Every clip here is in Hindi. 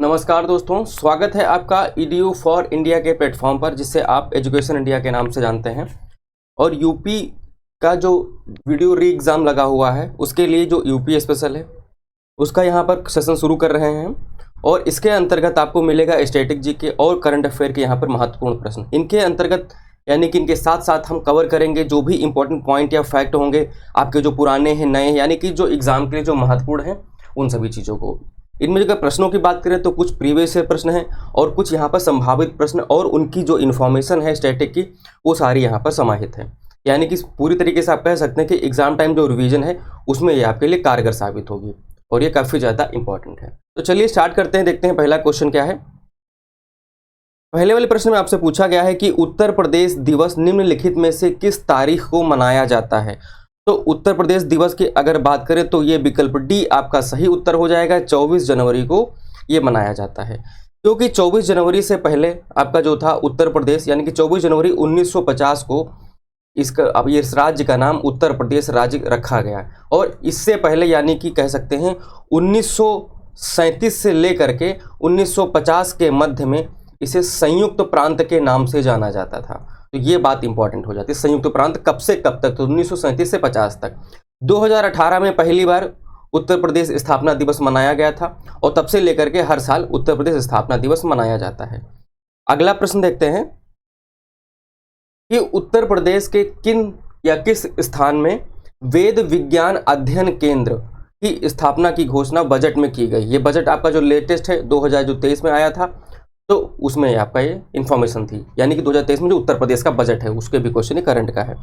नमस्कार दोस्तों, स्वागत है आपका EDU फॉर इंडिया के प्लेटफॉर्म पर, जिसे आप एजुकेशन इंडिया के नाम से जानते हैं। और यूपी का जो वीडियो री एग्ज़ाम लगा हुआ है, उसके लिए जो यूपी स्पेशल है उसका यहाँ पर सेशन शुरू कर रहे हैं। और इसके अंतर्गत आपको मिलेगा स्टैटिक जीके और करंट अफेयर के यहाँ पर महत्वपूर्ण प्रश्न। इनके अंतर्गत यानी कि इनके साथ साथ हम कवर करेंगे जो भी इंपॉर्टेंट पॉइंट या फैक्ट होंगे आपके, जो पुराने हैं नए हैं, यानी कि जो एग्ज़ाम के लिए जो महत्वपूर्ण हैं उन सभी चीज़ों को। इनमें अगर प्रश्नों की बात करें तो कुछ प्रीवियस ईयर प्रश्न हैं और कुछ यहाँ पर संभावित प्रश्न, और उनकी जो इन्फॉर्मेशन है स्टैटिक की वो सारी यहाँ पर समाहित है। यानी कि पूरी तरीके से आप कह सकते हैं कि एग्जाम टाइम जो रिवीजन है उसमें ये आपके लिए कारगर साबित होगी और ये काफ़ी ज़्यादा इंपॉर्टेंट है। तो चलिए स्टार्ट करते हैं, देखते हैं पहला क्वेश्चन क्या है। पहले वाले प्रश्न में आपसे पूछा गया है कि उत्तर प्रदेश दिवस निम्नलिखित में से किस तारीख को मनाया जाता है। तो उत्तर प्रदेश दिवस की अगर बात करें तो ये विकल्प डी आपका सही उत्तर हो जाएगा। 24 जनवरी को ये मनाया जाता है, क्योंकि 24 जनवरी से पहले आपका जो था उत्तर प्रदेश, यानी कि 24 जनवरी 1950 को इसका अब इस राज्य का नाम उत्तर प्रदेश राज्य रखा गया। और इससे पहले यानी कि कह सकते हैं 1937 से लेकर के 1950 के मध्य में इसे संयुक्त प्रांत के नाम से जाना जाता था। तो ये बात इंपॉर्टेंट हो जाती है। संयुक्त प्रांत कब से कब तक, तो 1937 से 50 तक। 2018 में पहली बार उत्तर प्रदेश स्थापना दिवस मनाया गया था और तब से लेकर के हर साल उत्तर प्रदेश स्थापना दिवस मनाया जाता है। अगला प्रश्न देखते हैं कि उत्तर प्रदेश के किन या किस स्थान में वेद विज्ञान अध्ययन केंद्र की स्थापना की घोषणा बजट में की गई। ये बजट आपका जो लेटेस्ट है 2023 में आया था, तो उसमें आपका ये इन्फॉर्मेशन थी। यानी कि 2023 में जो उत्तर प्रदेश का बजट है उसके भी क्वेश्चन करंट का है।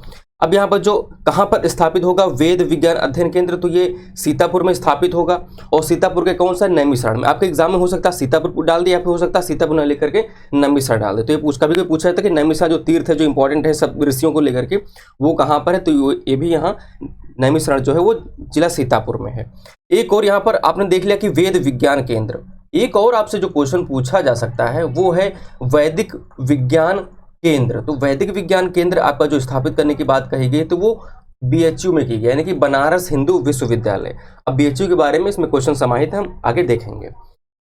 अब यहाँ पर जो कहाँ पर स्थापित होगा वेद विज्ञान अध्ययन केंद्र, तो ये सीतापुर में स्थापित होगा। और सीतापुर के कौन सा, नैमिषारण्य में। आपके एग्जाम में हो सकता है सीतापुर डाल दिया, या फिर हो सकता है सीतापुर न लेकर के नैमिषारण्य डाल दे। तो ये कभी कोई पूछा था कि नैमिषारण्य जो तीर्थ है जो इंपॉर्टेंट है सब ऋषियों को लेकर के, वो कहाँ पर है, तो ये भी यहाँ नैमिषारण्य जो है वो जिला सीतापुर में है। एक और यहाँ पर आपने देख लिया कि वेद विज्ञान केंद्र। एक और आपसे जो क्वेश्चन पूछा जा सकता है वो है वैदिक विज्ञान केंद्र। तो वैदिक विज्ञान केंद्र आपका जो स्थापित करने की बात कही गई तो वो BHU में की गई, यानी कि बनारस हिंदू विश्वविद्यालय। अब BHU के बारे में इसमें क्वेश्चन समाहित है, हम आगे देखेंगे।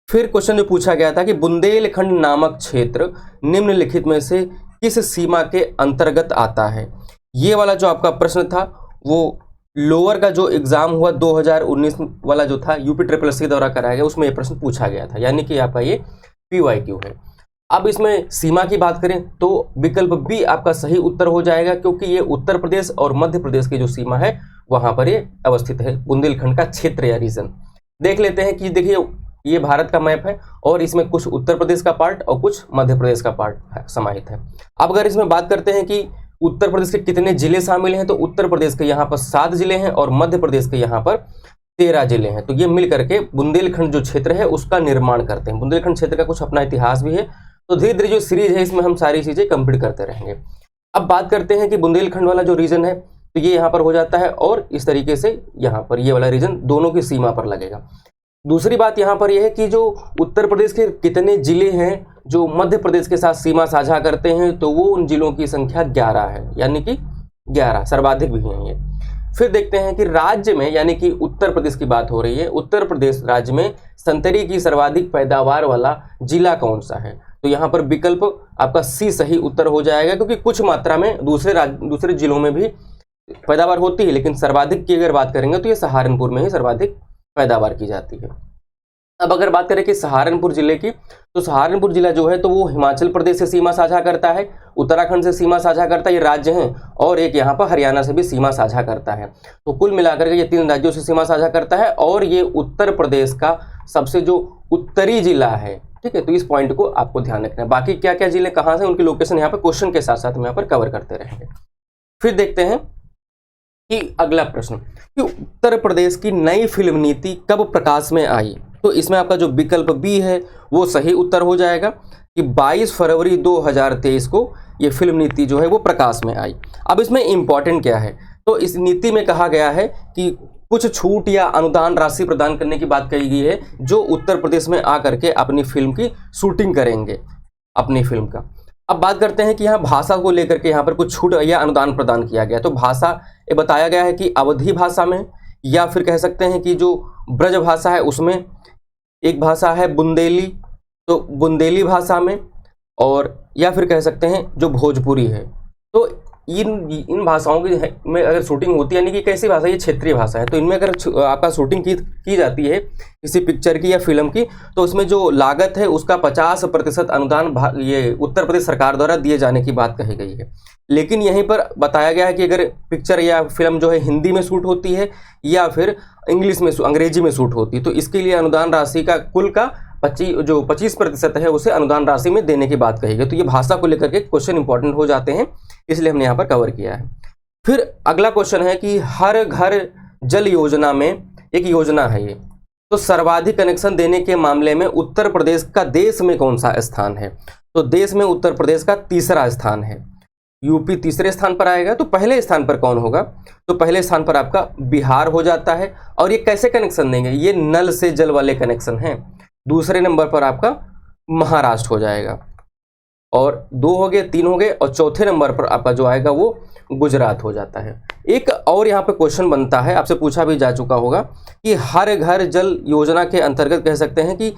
फिर क्वेश्चन जो पूछा गया था कि बुंदेलखंड नामक क्षेत्र निम्नलिखित में से किस सीमा के अंतर्गत आता है। ये वाला जो आपका प्रश्न था वो लोअर का जो एग्जाम हुआ 2019 वाला जो था यूपी SSS द्वारा कराया गया, उसमें ये प्रश्न पूछा गया था। यानी कि आपका ये PYQ है। अब इसमें सीमा की बात करें तो विकल्प बी आपका सही उत्तर हो जाएगा, क्योंकि ये उत्तर प्रदेश और मध्य प्रदेश की जो सीमा है वहां पर ये अवस्थित है, बुंदेलखंड का क्षेत्र या रीजन। देख लेते हैं कि देखिए ये भारत का मैप है और इसमें कुछ उत्तर प्रदेश का पार्ट और कुछ मध्य प्रदेश का पार्ट समाहित है। अब अगर इसमें बात करते हैं कि उत्तर प्रदेश के कितने जिले शामिल हैं, तो उत्तर प्रदेश के यहाँ पर 7 जिले हैं और मध्य प्रदेश के यहाँ पर 13 जिले हैं। तो ये मिल करके बुंदेलखंड जो क्षेत्र है उसका निर्माण करते हैं। बुंदेलखंड क्षेत्र का कुछ अपना इतिहास भी है, तो धीरे धीरे जो सीरीज है इसमें हम सारी चीजें कंप्लीट करते रहेंगे। अब बात करते हैं कि बुंदेलखंड वाला जो रीजन है तो ये यहाँ पर हो जाता है और इस तरीके से यहाँ पर ये वाला रीजन दोनों की सीमा पर लगेगा। दूसरी बात यहाँ पर यह है कि जो उत्तर प्रदेश के कितने जिले हैं जो मध्य प्रदेश के साथ सीमा साझा करते हैं, तो वो उन जिलों की संख्या 11 है, यानी कि 11 सर्वाधिक भी हैं ये। फिर देखते हैं कि राज्य में, यानी कि उत्तर प्रदेश की बात हो रही है, उत्तर प्रदेश राज्य में संतरी की सर्वाधिक पैदावार वाला जिला कौन सा है। तो यहाँ पर विकल्प आपका सी सही उत्तर हो जाएगा, क्योंकि कुछ मात्रा में दूसरे जिलों में भी पैदावार होती है, लेकिन सर्वाधिक की अगर बात करेंगे तो ये सहारनपुर में ही सर्वाधिक पैदावार की जाती है। अब अगर बात करें कि सहारनपुर जिले की, तो सहारनपुर जिला जो है तो वो हिमाचल प्रदेश से सीमा साझा करता है, उत्तराखंड से सीमा साझा करता है, ये राज्य हैं, और एक यहाँ पर हरियाणा से भी सीमा साझा करता है। तो कुल मिलाकर के ये 3 राज्यों से सीमा साझा करता है और ये उत्तर प्रदेश का सबसे जो उत्तरी जिला है। ठीक है, तो इस पॉइंट को आपको ध्यान रखना है। बाकी क्या क्या जिले कहाँ से, उनकी लोकेशन यहाँ पर क्वेश्चन के साथ साथ हम यहाँ पर कवर करते रहेंगे। फिर देखते हैं कि अगला प्रश्न कि उत्तर प्रदेश की नई फिल्म नीति कब प्रकाश में आई। तो इसमें आपका जो विकल्प बी है वो सही उत्तर हो जाएगा कि 22 फरवरी 2023 को ये फिल्म नीति जो है वो प्रकाश में आई। अब इसमें इंपॉर्टेंट क्या है, तो इस नीति में कहा गया है कि कुछ छूट या अनुदान राशि प्रदान करने की बात कही गई है जो उत्तर प्रदेश में आकर के अपनी फिल्म की शूटिंग करेंगे अपनी फिल्म का। अब बात करते हैं कि यहाँ भाषा को लेकर के यहाँ पर कुछ छूट या अनुदान प्रदान किया गया। तो भाषा ये बताया गया है कि अवधी भाषा में, या फिर कह सकते हैं कि जो ब्रज भाषा है उसमें, एक भाषा है बुंदेली, तो बुंदेली भाषा में, और या फिर कह सकते हैं जो भोजपुरी है। तो इन भाषाओं में अगर शूटिंग होती है, यानी कि कैसी भाषा, ये क्षेत्रीय भाषा है, तो इनमें अगर आपका शूटिंग की जाती है किसी पिक्चर की या फिल्म की, तो उसमें जो लागत है उसका 50% अनुदान ये उत्तर प्रदेश सरकार द्वारा दिए जाने की बात कही गई है। लेकिन यहीं पर बताया गया है कि अगर पिक्चर या फिल्म जो है हिंदी में शूट होती है या फिर इंग्लिश में अंग्रेजी में शूट होती है, तो इसके लिए अनुदान राशि का कुल का 25% है उसे अनुदान राशि में देने की बात कही गई। तो ये भाषा को लेकर के क्वेश्चन इंपॉर्टेंट हो जाते हैं, इसलिए हमने यहाँ पर कवर किया है। फिर अगला क्वेश्चन है कि हर घर जल योजना में एक योजना है ये, तो सर्वाधिक कनेक्शन देने के मामले में उत्तर प्रदेश का देश में कौन सा स्थान है? तो देश में उत्तर प्रदेश का तीसरा स्थान है। यूपी तीसरे स्थान पर आएगा, तो पहले स्थान पर कौन होगा? तो पहले स्थान पर आपका बिहार हो जाता है। और ये कैसे कनेक्शन देंगे? ये नल से जल वाले कनेक्शन हैं। दूसरे नंबर पर आपका महाराष्ट्र हो जाएगा, और 2 हो गए, 3 हो गए, और चौथे नंबर पर आपका जो आएगा वो गुजरात हो जाता है। एक और यहाँ पे क्वेश्चन बनता है, आपसे पूछा भी जा चुका होगा कि हर घर जल योजना के अंतर्गत कह सकते हैं कि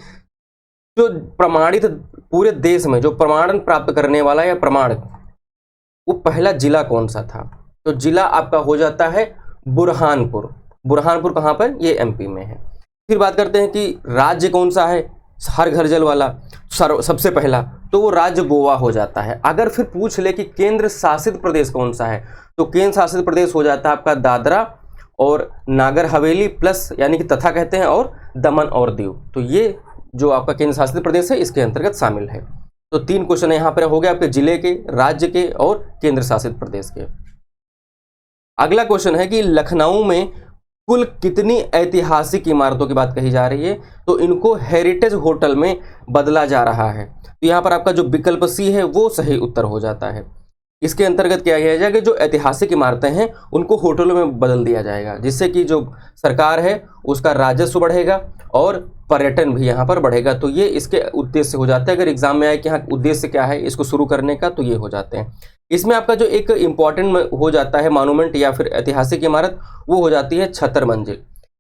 जो प्रमाणित पूरे देश में जो प्रमाणन प्राप्त करने वाला या प्रमाण, वो पहला जिला कौन सा था? तो जिला आपका हो जाता है बुरहानपुर। बुरहानपुर कहाँ पर? ये एमपी में है। फिर बात करते हैं कि राज्य कौन सा है हर घर जल वाला सबसे पहला, तो वो राज्य गोवा हो जाता है। अगर फिर पूछ ले कि केंद्र शासित प्रदेश कौन सा है, तो केंद्र शासित प्रदेश हो जाता है आपका दादरा और नागर हवेली प्लस यानी कि तथा कहते हैं, और दमन और दीव। तो ये जो आपका केंद्र शासित प्रदेश है इसके अंतर्गत शामिल है। तो 3 क्वेश्चन यहाँ पर हो गए आपके जिले के, राज्य के और केंद्र शासित प्रदेश के। अगला क्वेश्चन है कि लखनऊ में कुल कितनी ऐतिहासिक इमारतों की बात कही जा रही है? तो इनको हेरिटेज होटल में बदला जा रहा है। तो यहाँ पर आपका जो विकल्प सी है वो सही उत्तर हो जाता है। इसके अंतर्गत क्या किया जाएगा, जो ऐतिहासिक इमारतें हैं उनको होटलों में बदल दिया जाएगा, जिससे कि जो सरकार है उसका राजस्व बढ़ेगा और पर्यटन भी यहाँ पर बढ़ेगा। तो ये इसके उद्देश्य हो जाते हैं। अगर एग्जाम में आए कि हाँ उद्देश्य क्या है इसको शुरू करने का, तो ये हो जाते हैं। इसमें आपका जो एक इम्पॉर्टेंट हो जाता है मॉन्यूमेंट या फिर ऐतिहासिक इमारत, वो हो जाती है छतर मंजिल।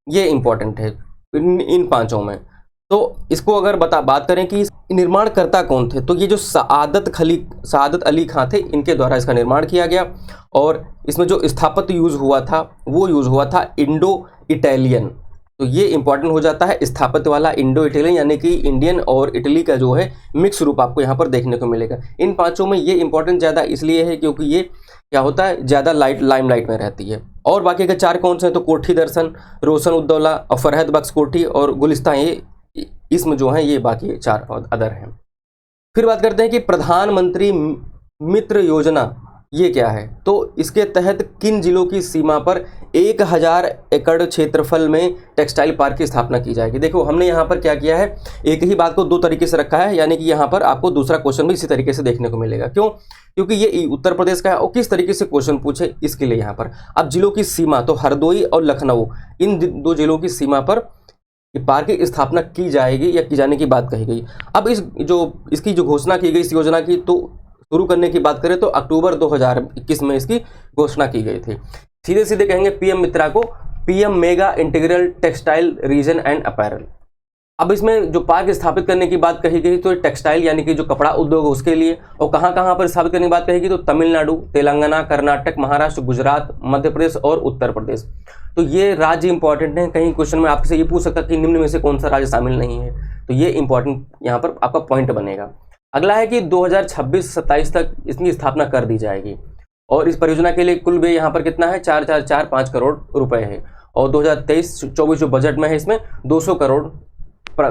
ये इम्पॉर्टेंट है इन 5 में। तो इसको अगर बात करें कि निर्माणकर्ता कौन थे, तो ये जो सआदत अली खां थे, इनके द्वारा इसका निर्माण किया गया। और इसमें जो स्थापत्य यूज़ हुआ था वो यूज़ हुआ था इंडो इटालियन। तो ये इंपॉर्टेंट हो जाता है स्थापत्य वाला इंडो इटालियन, यानी कि इंडियन और इटली का जो है मिक्स रूप आपको यहाँ पर देखने को मिलेगा। इन 5 में ये इंपॉर्टेंट ज़्यादा इसलिए है क्योंकि ये क्या होता है, ज़्यादा लाइमलाइट में रहती है। और बाकी के 4 कौन से हैं, तो कोठी दर्शन, रोशन उद्दौला और फरहद बख्श कोठी और गुलिस्तान, ये इसमें जो है ये बाकी 4 अदर हैं। फिर बात करते हैं कि प्रधानमंत्री मित्र योजना ये क्या है? तो इसके तहत किन जिलों की सीमा पर 1000 एकड़ क्षेत्रफल में टेक्सटाइल पार्क की स्थापना की जाएगी? देखो हमने यहाँ पर क्या किया है, एक ही बात को 2 तरीके से रखा है, यानी कि यहाँ पर आपको दूसरा क्वेश्चन भी इसी तरीके से देखने को मिलेगा। क्यों? क्योंकि ये उत्तर प्रदेश का है और किस तरीके से क्वेश्चन पूछे इसके लिए यहाँ पर। अब जिलों की सीमा, तो हरदोई और लखनऊ, इन 2 जिलों की सीमा पर पार्क की स्थापना की जाएगी या की जाने की बात कही गई। अब इसकी जो घोषणा की गई इस योजना की, तो शुरू करने की बात करें तो अक्टूबर 2021 में इसकी घोषणा की गई थी। सीधे सीधे कहेंगे पीएम मित्रा को PM mega integral textile reason and apparel. अब इसमें जो पार्क स्थापित करने की बात कही गई तो टेक्सटाइल यानी कि जो कपड़ा उद्योग है उसके लिए, और कहाँ कहाँ पर स्थापित करने की बात कही गई, तो तमिलनाडु, तेलंगाना, कर्नाटक, महाराष्ट्र, गुजरात, मध्य प्रदेश और उत्तर प्रदेश। तो ये राज्य इंपॉर्टेंट है। कहीं क्वेश्चन में आपसे ये पूछ सकता है कि निम्न में से कौन सा राज्य शामिल नहीं है, तो ये इंपॉर्टेंट यहाँ पर आपका पॉइंट बनेगा। अगला है कि 2026-27 तक इसकी स्थापना कर दी जाएगी, और इस परियोजना के लिए कुल व्यय यहाँ पर कितना है, 4,445 करोड़ रुपए है। और 2023-24 जो बजट में है इसमें 200 करोड़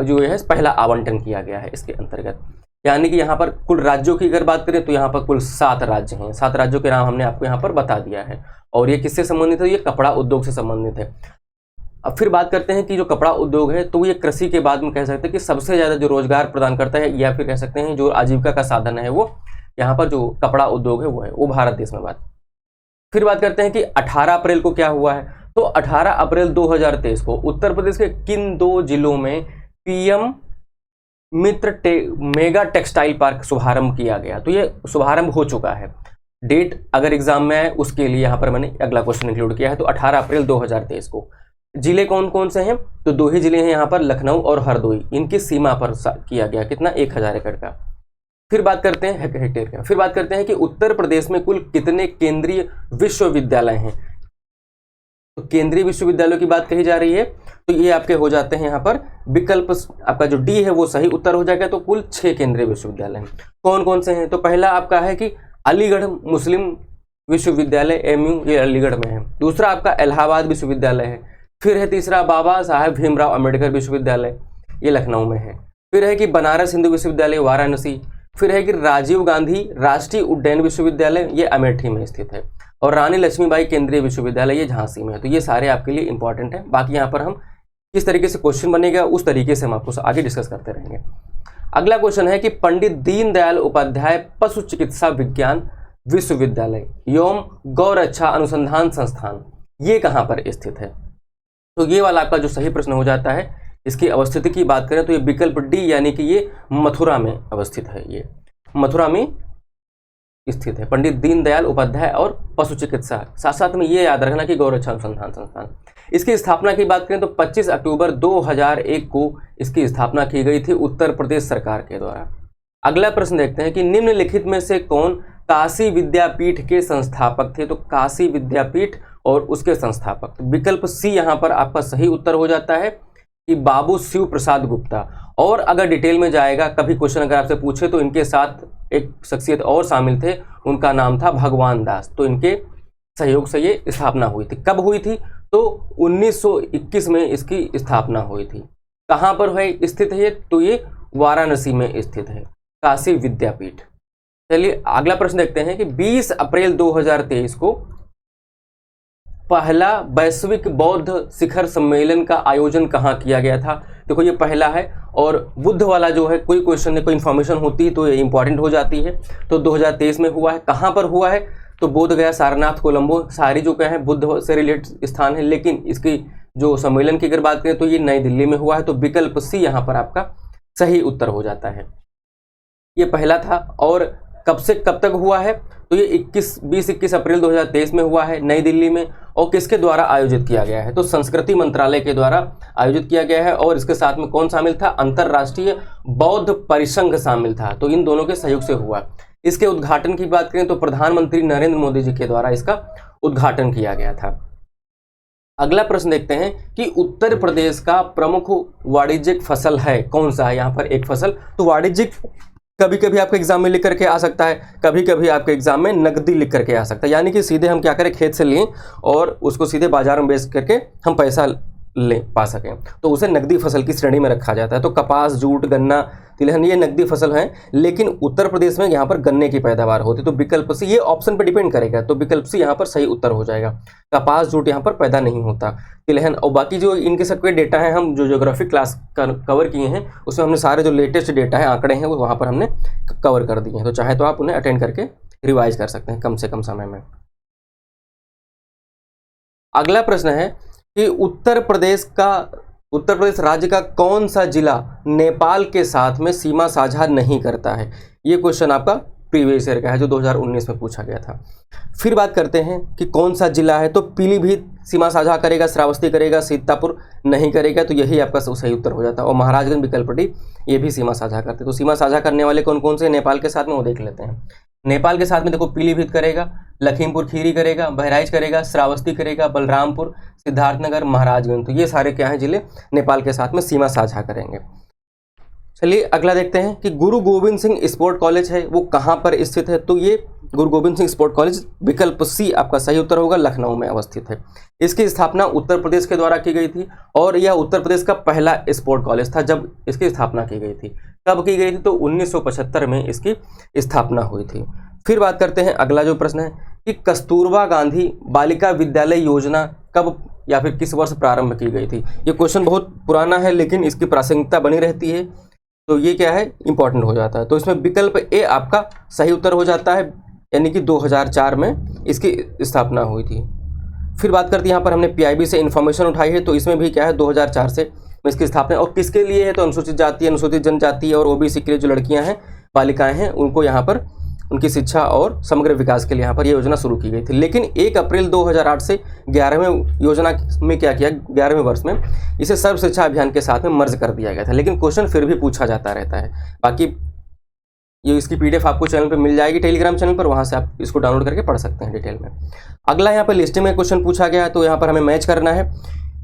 जो है पहला आवंटन किया गया है इसके अंतर्गत। यानी कि यहाँ पर कुल राज्यों की अगर बात करें तो यहाँ पर कुल 7 राज्य हैं। 7 राज्यों के नाम हमने आपको यहाँ पर बता दिया है, और ये किससे संबंधित है, ये कपड़ा उद्योग से संबंधित है। अब फिर बात करते हैं कि जो कपड़ा उद्योग है तो ये कृषि के बाद में कह सकते हैं कि सबसे ज़्यादा जो रोजगार प्रदान करता है, या फिर कह सकते हैं जो आजीविका का साधन है, वो यहाँ पर जो कपड़ा उद्योग है वो है, वो भारत देश में बात। फिर बात करते हैं कि 18 अप्रैल को क्या हुआ है, तो 18 अप्रैल 2023 को उत्तर प्रदेश के किन 2 जिलों में पीएम मित्र मेगा टेक्सटाइल पार्क शुभारंभ किया गया? तो ये शुभारंभ हो चुका है। डेट अगर एग्जाम में आए उसके लिए यहाँ पर मैंने अगला क्वेश्चन इंक्लूड किया है, तो 18 अप्रैल 2023 को। जिले कौन कौन से हैं? तो 2 ही जिले हैं यहाँ पर, लखनऊ और हरदोई। इनकी सीमा पर किया गया कितना? 1000 एकड़ का। फिर बात करते हैं हेक्टेयर का। फिर बात करते हैं कि उत्तर प्रदेश में कुल कितने केंद्रीय विश्वविद्यालय हैं। तो केंद्रीय विश्वविद्यालयों की बात कही जा रही है, तो ये आपके हो जाते हैं यहाँ पर विकल्प, आपका जो डी है वो सही उत्तर हो जाएगा। तो कुल 6 केंद्रीय विश्वविद्यालय हैं। कौन कौन से हैं? तो पहला आपका है कि अलीगढ़ मुस्लिम विश्वविद्यालय एमयू, ये अलीगढ़ में है। दूसरा आपका इलाहाबाद विश्वविद्यालय है। फिर है तीसरा बाबा साहेब भीमराव अम्बेडकर विश्वविद्यालय, ये लखनऊ में है। फिर है कि बनारस हिंदू विश्वविद्यालय वाराणसी। फिर है कि राजीव गांधी राष्ट्रीय उड्डयन विश्वविद्यालय, ये अमेठी में स्थित है। और रानी लक्ष्मीबाई केंद्रीय विश्वविद्यालय, ये झांसी में है। तो ये सारे आपके लिए इंपॉर्टेंट है। बाकी यहाँ पर हम किस तरीके से क्वेश्चन बनेगा उस तरीके से हम आपको आगे डिस्कस करते रहेंगे। अगला क्वेश्चन है कि पंडित दीनदयाल उपाध्याय पशु चिकित्सा विज्ञान विश्वविद्यालय एवं गौरक्षा अनुसंधान संस्थान, ये कहाँ पर स्थित है? तो ये वाला आपका जो सही प्रश्न हो जाता है। इसकी अवस्थिति की बात करें तो ये विकल्प डी, यानी कि ये मथुरा में अवस्थित है। ये मथुरा में स्थित है, पंडित दीनदयाल उपाध्याय और पशु चिकित्सा। साथ साथ में ये याद रखना कि गौरक्षा अनुसंधान संस्थान। इसकी स्थापना की बात करें तो 25 अक्टूबर 2001 को इसकी स्थापना की गई थी उत्तर प्रदेश सरकार के द्वारा। अगला प्रश्न देखते हैं कि निम्नलिखित में से कौन काशी विद्यापीठ के संस्थापक थे? तो काशी विद्यापीठ और उसके संस्थापक, विकल्प सी यहाँ पर आपका सही उत्तर हो जाता है कि बाबू शिव प्रसाद गुप्ता। और अगर डिटेल में जाएगा, कभी क्वेश्चन अगर आपसे पूछे तो इनके साथ एक शख्सियत और शामिल थे, उनका नाम था भगवान दास। तो इनके सहयोग से ये स्थापना हुई थी। कब हुई थी? तो 1921 में इसकी स्थापना हुई थी। कहाँ पर है स्थित है ये? तो ये वाराणसी में स्थित है, काशी विद्यापीठ। चलिए अगला प्रश्न देखते हैं कि 20 अप्रैल 2023 को पहला वैश्विक बौद्ध शिखर सम्मेलन का आयोजन कहाँ किया गया था? देखो ये पहला है, और बुद्ध वाला जो है कोई क्वेश्चन कोई इन्फॉर्मेशन होती है तो ये इंपॉर्टेंट हो जाती है। तो 2023 में हुआ है। कहाँ पर हुआ है? तो बोध गया, सारनाथ, कोलंबो, सारी जो क्या है बुद्ध से रिलेटेड स्थान है। लेकिन इसकी जो सम्मेलन की अगर बात करें तो ये नई दिल्ली में हुआ है। तो विकल्प सी यहाँ पर आपका सही उत्तर हो जाता है। ये पहला था। और कब से कब तक हुआ है? तो ये 20-21 अप्रैल 2023 में हुआ है नई दिल्ली में। और किसके द्वारा आयोजित किया गया है? तो संस्कृति मंत्रालय के द्वारा आयोजित किया गया है। और इसके साथ में कौन शामिल था? अंतर्राष्ट्रीय बौद्ध परिसंघ शामिल था। तो इन दोनों के सहयोग से हुआ। इसके उद्घाटन की बात करें तो प्रधानमंत्री नरेंद्र मोदी जी के द्वारा इसका उद्घाटन किया गया था। अगला प्रश्न देखते हैं कि उत्तर प्रदेश का प्रमुख वाणिज्यिक फसल है कौन सा है? यहाँ पर एक फसल। तो वाणिज्यिक कभी कभी आपके एग्जाम में लिख करके आ सकता है, कभी कभी आपके एग्जाम में नकदी लिख करके आ सकता है। यानी कि सीधे हम क्या करें, खेत से लें और उसको सीधे बाजार में बेच करके हम पैसा ले पा सकें, तो उसे नकदी फसल की श्रेणी में रखा जाता है। तो कपास, जूट, गन्ना, तिलहन ये नकदी फसल हैं। लेकिन उत्तर प्रदेश में यहाँ पर गन्ने की पैदावार होती है। तो विकल्प सी, ये ऑप्शन पर डिपेंड करेगा। तो विकल्प सी यहाँ पर सही उत्तर हो जाएगा। कपास, जूट यहाँ पर पैदा नहीं होता। तिलहन और बाकी जो इनके सबके डेटा हैं, हम जो ज्योग्राफी क्लास कवर किए हैं उसमें हमने सारे जो लेटेस्ट डेटा है, आंकड़े हैं, वो वहाँ पर हमने कवर कर दिए हैं। तो चाहे तो आप उन्हें अटेंड करके रिवाइज कर सकते हैं कम से कम समय में। अगला प्रश्न है कि उत्तर प्रदेश राज्य का कौन सा जिला नेपाल के साथ में सीमा साझा नहीं करता है? ये क्वेश्चन आपका प्रीवियस ईयर का है जो 2019 में पूछा गया था। फिर बात करते हैं कि कौन सा जिला है। तो पीलीभीत सीमा साझा करेगा, श्रावस्ती करेगा, सीतापुर नहीं करेगा। तो यही आपका सही उत्तर हो जाता है। और महाराजगंज, विकल्प डी, ये भी सीमा साझा करते। तो सीमा साझा करने वाले कौन कौन से नेपाल के साथ में वो देख लेते हैं। नेपाल के साथ में देखो पीलीभीत करेगा, लखीमपुर खीरी करेगा, बहराइच करेगा, श्रावस्ती करेगा, बलरामपुर, सिद्धार्थनगर, महाराजगंज। तो ये सारे क्या हैं जिले नेपाल के साथ में सीमा साझा करेंगे। चलिए अगला देखते हैं कि गुरु गोविंद सिंह स्पोर्ट कॉलेज है वो कहाँ पर स्थित है। तो ये गुरु गोविंद सिंह स्पोर्ट कॉलेज, विकल्प सी आपका सही उत्तर होगा, लखनऊ में अवस्थित है। इसकी स्थापना उत्तर प्रदेश के द्वारा की गई थी और यह उत्तर प्रदेश का पहला स्पोर्ट कॉलेज था जब इसकी स्थापना की गई थी। कब की गई थी? तो 1975 में इसकी स्थापना हुई थी। फिर बात करते हैं, अगला जो प्रश्न है कि कस्तूरबा गांधी बालिका विद्यालय योजना कब या फिर किस वर्ष प्रारंभ की गई थी? ये क्वेश्चन बहुत पुराना है लेकिन इसकी प्रासंगिकता बनी रहती है। तो ये क्या है, इंपॉर्टेंट हो जाता है। तो इसमें विकल्प ए आपका सही उत्तर हो जाता है, यानी कि 2004 में इसकी स्थापना हुई थी। फिर बात करते हैं, यहाँ पर हमने पीआईबी से इन्फॉर्मेशन उठाई है। तो इसमें भी क्या है, 2004 से इसकी स्थापना। और किसके लिए है? तो अनुसूचित जाति, अनुसूचित जनजाति और ओबीसी के लिए जो लड़कियां हैं, बालिकाएं हैं, उनको यहाँ पर उनकी शिक्षा और समग्र विकास के लिए यहाँ पर ये योजना शुरू की गई थी। लेकिन 1 अप्रैल 2008 से 11वें योजना में क्या किया, 11वें वर्ष में इसे सर्व शिक्षा अभियान के साथ में मर्ज कर दिया गया था। लेकिन क्वेश्चन फिर भी पूछा जाता रहता है। बाकी ये इसकी PDF आपको चैनल पे मिल जाएगी, टेलीग्राम चैनल पर, वहाँ से आप इसको डाउनलोड करके पढ़ सकते हैं डिटेल में। अगला यहाँ पर लिस्टिंग में क्वेश्चन पूछा गया है, तो यहाँ पर हमें मैच करना है।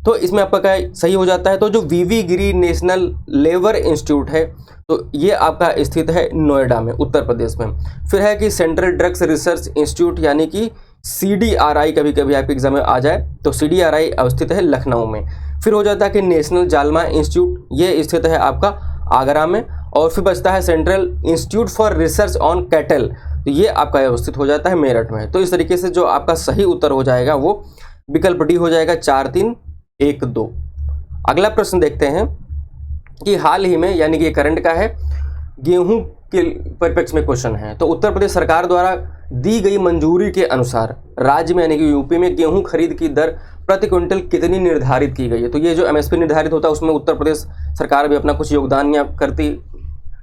तो इसमें आपका क्या सही हो जाता है, तो जो VV गिरी नेशनल लेबर इंस्टीट्यूट है, तो ये आपका स्थित है नोएडा में, उत्तर प्रदेश में। फिर है कि सेंट्रल ड्रग्स रिसर्च इंस्टीट्यूट यानी कि CDRI, कभी कभी आपके एग्जाम में आ जाए तो CDRI अवस्थित है लखनऊ में। फिर हो जाता है कि नेशनल जालमा इंस्टीट्यूट, ये स्थित है आपका आगरा में। और फिर बचता है central institute for research on cattle, तो ये आपका अवस्थित हो जाता है मेरठ में। तो इस तरीके से जो आपका सही उत्तर हो जाएगा वो विकल्प डी हो जाएगा, 4, 3, 1, 2। अगला प्रश्न देखते हैं कि हाल ही में, यानी कि ये करंट का है, गेहूं के परिप्रेक्ष्य में क्वेश्चन है। तो उत्तर प्रदेश सरकार द्वारा दी गई मंजूरी के अनुसार राज्य में यानी कि यूपी में गेहूं खरीद की दर प्रति क्विंटल कितनी निर्धारित की गई है। तो ये जो MSP निर्धारित होता है उसमें उत्तर प्रदेश सरकार भी अपना कुछ योगदान या करती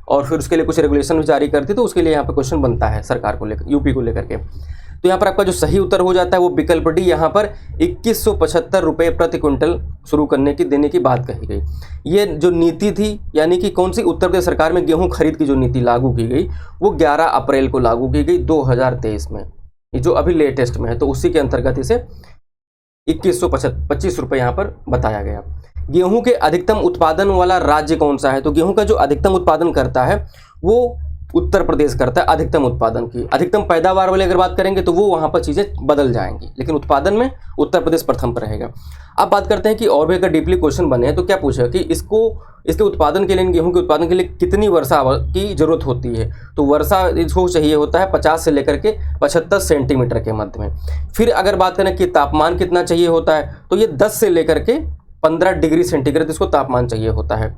और फिर उसके लिए कुछ रेगुलेशन भी जारी करती, तो उसके लिए यहाँ पर क्वेश्चन बनता है सरकार को लेकर, यूपी को लेकर के। तो यहाँ पर आपका जो सही उत्तर हो जाता है वो विकल्प डी, यहाँ पर 2175 रुपये प्रति क्विंटल शुरू करने की देने की बात कही गई। ये जो नीति थी, यानी कि कौन सी, उत्तर प्रदेश सरकार में गेहूं खरीद की जो नीति लागू की गई वो 11 अप्रैल को लागू की गई 2023 में, ये जो अभी लेटेस्ट में है। तो उसी के अंतर्गत इसे 2125 रुपये यहाँ पर बताया गया। गेहूं के अधिकतम उत्पादन वाला राज्य कौन सा है। तो गेहूं का जो अधिकतम उत्पादन करता है वो उत्तर प्रदेश करता है अधिकतम उत्पादन की। अधिकतम पैदावार वाले अगर बात करेंगे तो वो वहाँ पर चीज़ें बदल जाएंगी, लेकिन उत्पादन में उत्तर प्रदेश प्रथम पर रहेगा। अब बात करते हैं कि और भी अगर डीपली क्वेश्चन बने हैं तो क्या पूछा कि इसके उत्पादन के लिए, गेहूं के उत्पादन के लिए कितनी वर्षा की जरूरत होती है। तो वर्षा इसको चाहिए होता है 50 से लेकर के 75 सेंटीमीटर के मध्य में। फिर अगर बात करें कि तापमान कितना चाहिए होता है, तो ये 10 से लेकर के 15 डिग्री सेंटीग्रेड इसको तापमान चाहिए होता है।